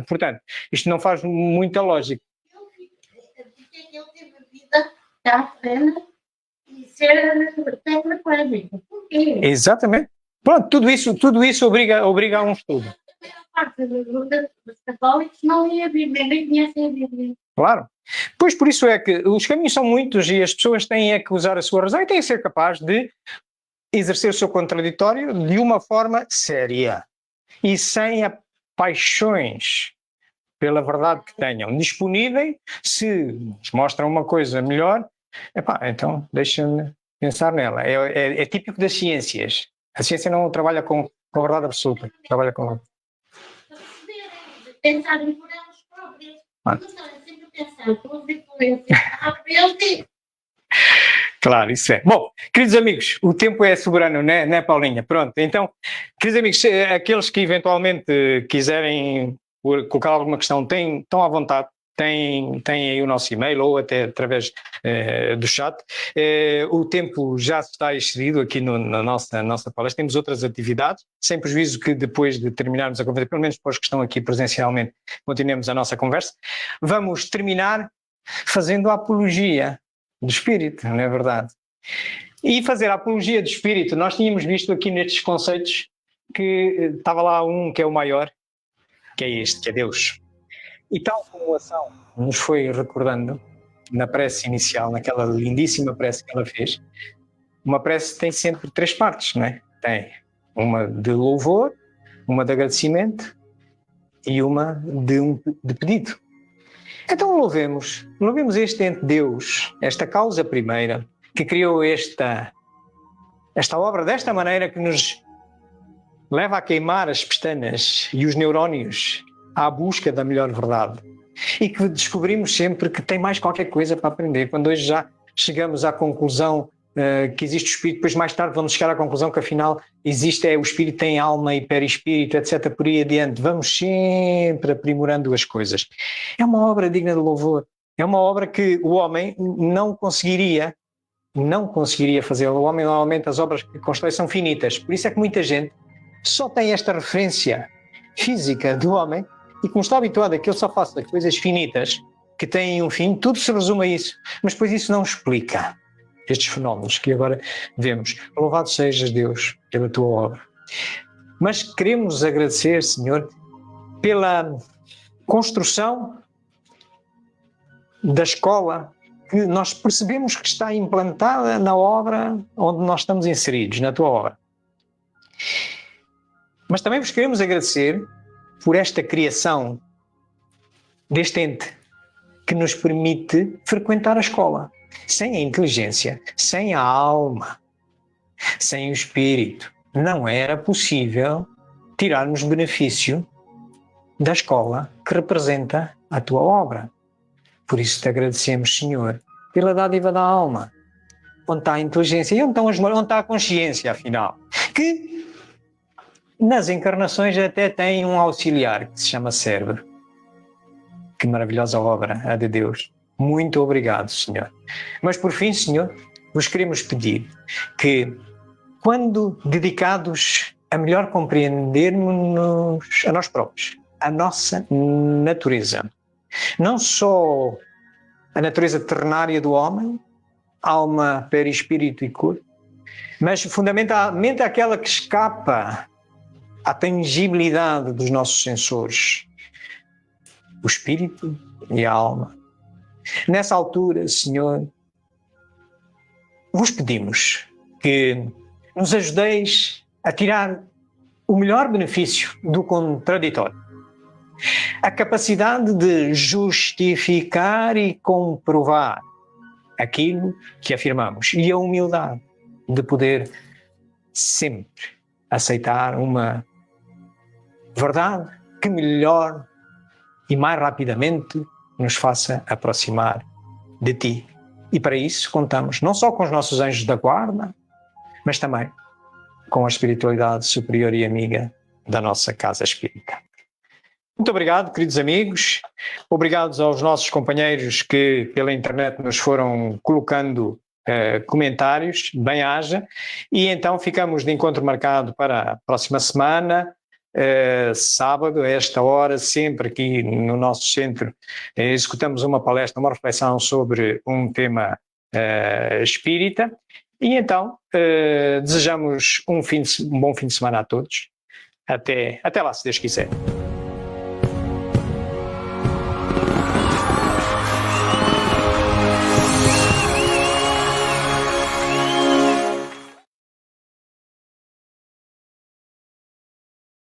Portanto, isto não faz muita lógica. Ele teve a vida tão plena e ser tetraplégico. Exatamente. Pronto, tudo isso obriga a um estudo. A parte dos católicos não ia viver, nem conhecem a Bíblia. Claro. Pois por isso é que os caminhos são muitos e as pessoas têm é que usar a sua razão e têm que ser capazes de exercer o seu contraditório de uma forma séria e sem paixões pela verdade que tenham disponíveis. Se nos mostram uma coisa melhor, então deixa-me pensar nela. É típico das ciências. A ciência não trabalha com a verdade absoluta, trabalha com... Pensarem por elas próprias. Não estarem sempre a pensar pelas influências deles. Claro, isso é. Bom, queridos amigos, o tempo é soberano, né, Paulinha? Pronto, então, queridos amigos, aqueles que eventualmente quiserem colocar alguma questão, estão à vontade, têm aí o nosso e-mail ou até através do chat. O tempo já está excedido aqui na nossa palestra, temos outras atividades, sem prejuízo que depois de terminarmos a conversa, pelo menos para os que estão aqui presencialmente, continuemos a nossa conversa. Vamos terminar fazendo a apologia do espírito, não é verdade? E fazer a apologia do espírito, nós tínhamos visto aqui nestes conceitos que estava lá um que é o maior, que é este, que é Deus. E tal como a ação nos foi recordando na prece inicial, naquela lindíssima prece que ela fez, uma prece tem sempre 3 partes, não é? Tem uma de louvor, uma de agradecimento e uma de pedido. Então louvemos este ente Deus, esta causa primeira, que criou esta obra desta maneira, que nos leva a queimar as pestanas e os neurónios à busca da melhor verdade. E que descobrimos sempre que tem mais qualquer coisa para aprender. Quando hoje já chegamos à conclusão que existe o espírito, depois mais tarde vamos chegar à conclusão que afinal o espírito tem alma e perispírito, etc. Por aí adiante. Vamos sempre aprimorando as coisas. É uma obra digna de louvor. É uma obra que o homem não conseguiria fazer. O homem, normalmente, as obras que constrói são finitas. Por isso é que muita gente só tem esta referência física do homem e como está habituado a que ele só faça coisas finitas que têm um fim, tudo se resume a isso. Mas depois isso não explica estes fenómenos que agora vemos. Louvado sejas, Deus, pela tua obra. Mas queremos agradecer, Senhor, pela construção da escola que nós percebemos que está implantada na obra onde nós estamos inseridos, na tua obra. Mas também vos queremos agradecer por esta criação deste ente que nos permite frequentar a escola. Sem a inteligência, sem a alma, sem o espírito, não era possível tirarmos benefício da escola que representa a tua obra. Por isso te agradecemos, Senhor, pela dádiva da alma. Onde está a inteligência? E onde está a consciência, afinal? Que nas encarnações até tem um auxiliar que se chama cérebro. Que maravilhosa obra, a de Deus. Muito obrigado, Senhor. Mas por fim, Senhor, vos queremos pedir que, quando dedicados a melhor compreendermos a nós próprios, a nossa natureza, não só a natureza ternária do homem, alma, perispírito e corpo, mas fundamentalmente aquela que escapa à tangibilidade dos nossos sensores, o espírito e a alma. Nessa altura, Senhor, vos pedimos que nos ajudeis a tirar o melhor benefício do contraditório. A capacidade de justificar e comprovar aquilo que afirmamos e a humildade de poder sempre aceitar uma verdade que melhor e mais rapidamente nos faça aproximar de ti. E para isso contamos não só com os nossos anjos da guarda, mas também com a espiritualidade superior e amiga da nossa casa espírita. Muito obrigado, queridos amigos. Obrigados aos nossos companheiros que pela internet nos foram colocando comentários, bem-haja. E então ficamos de encontro marcado para a próxima semana, sábado, a esta hora, sempre aqui no nosso centro, executamos uma palestra, uma reflexão sobre um tema espírita. E então desejamos um bom fim de semana a todos. Até lá, se Deus quiser.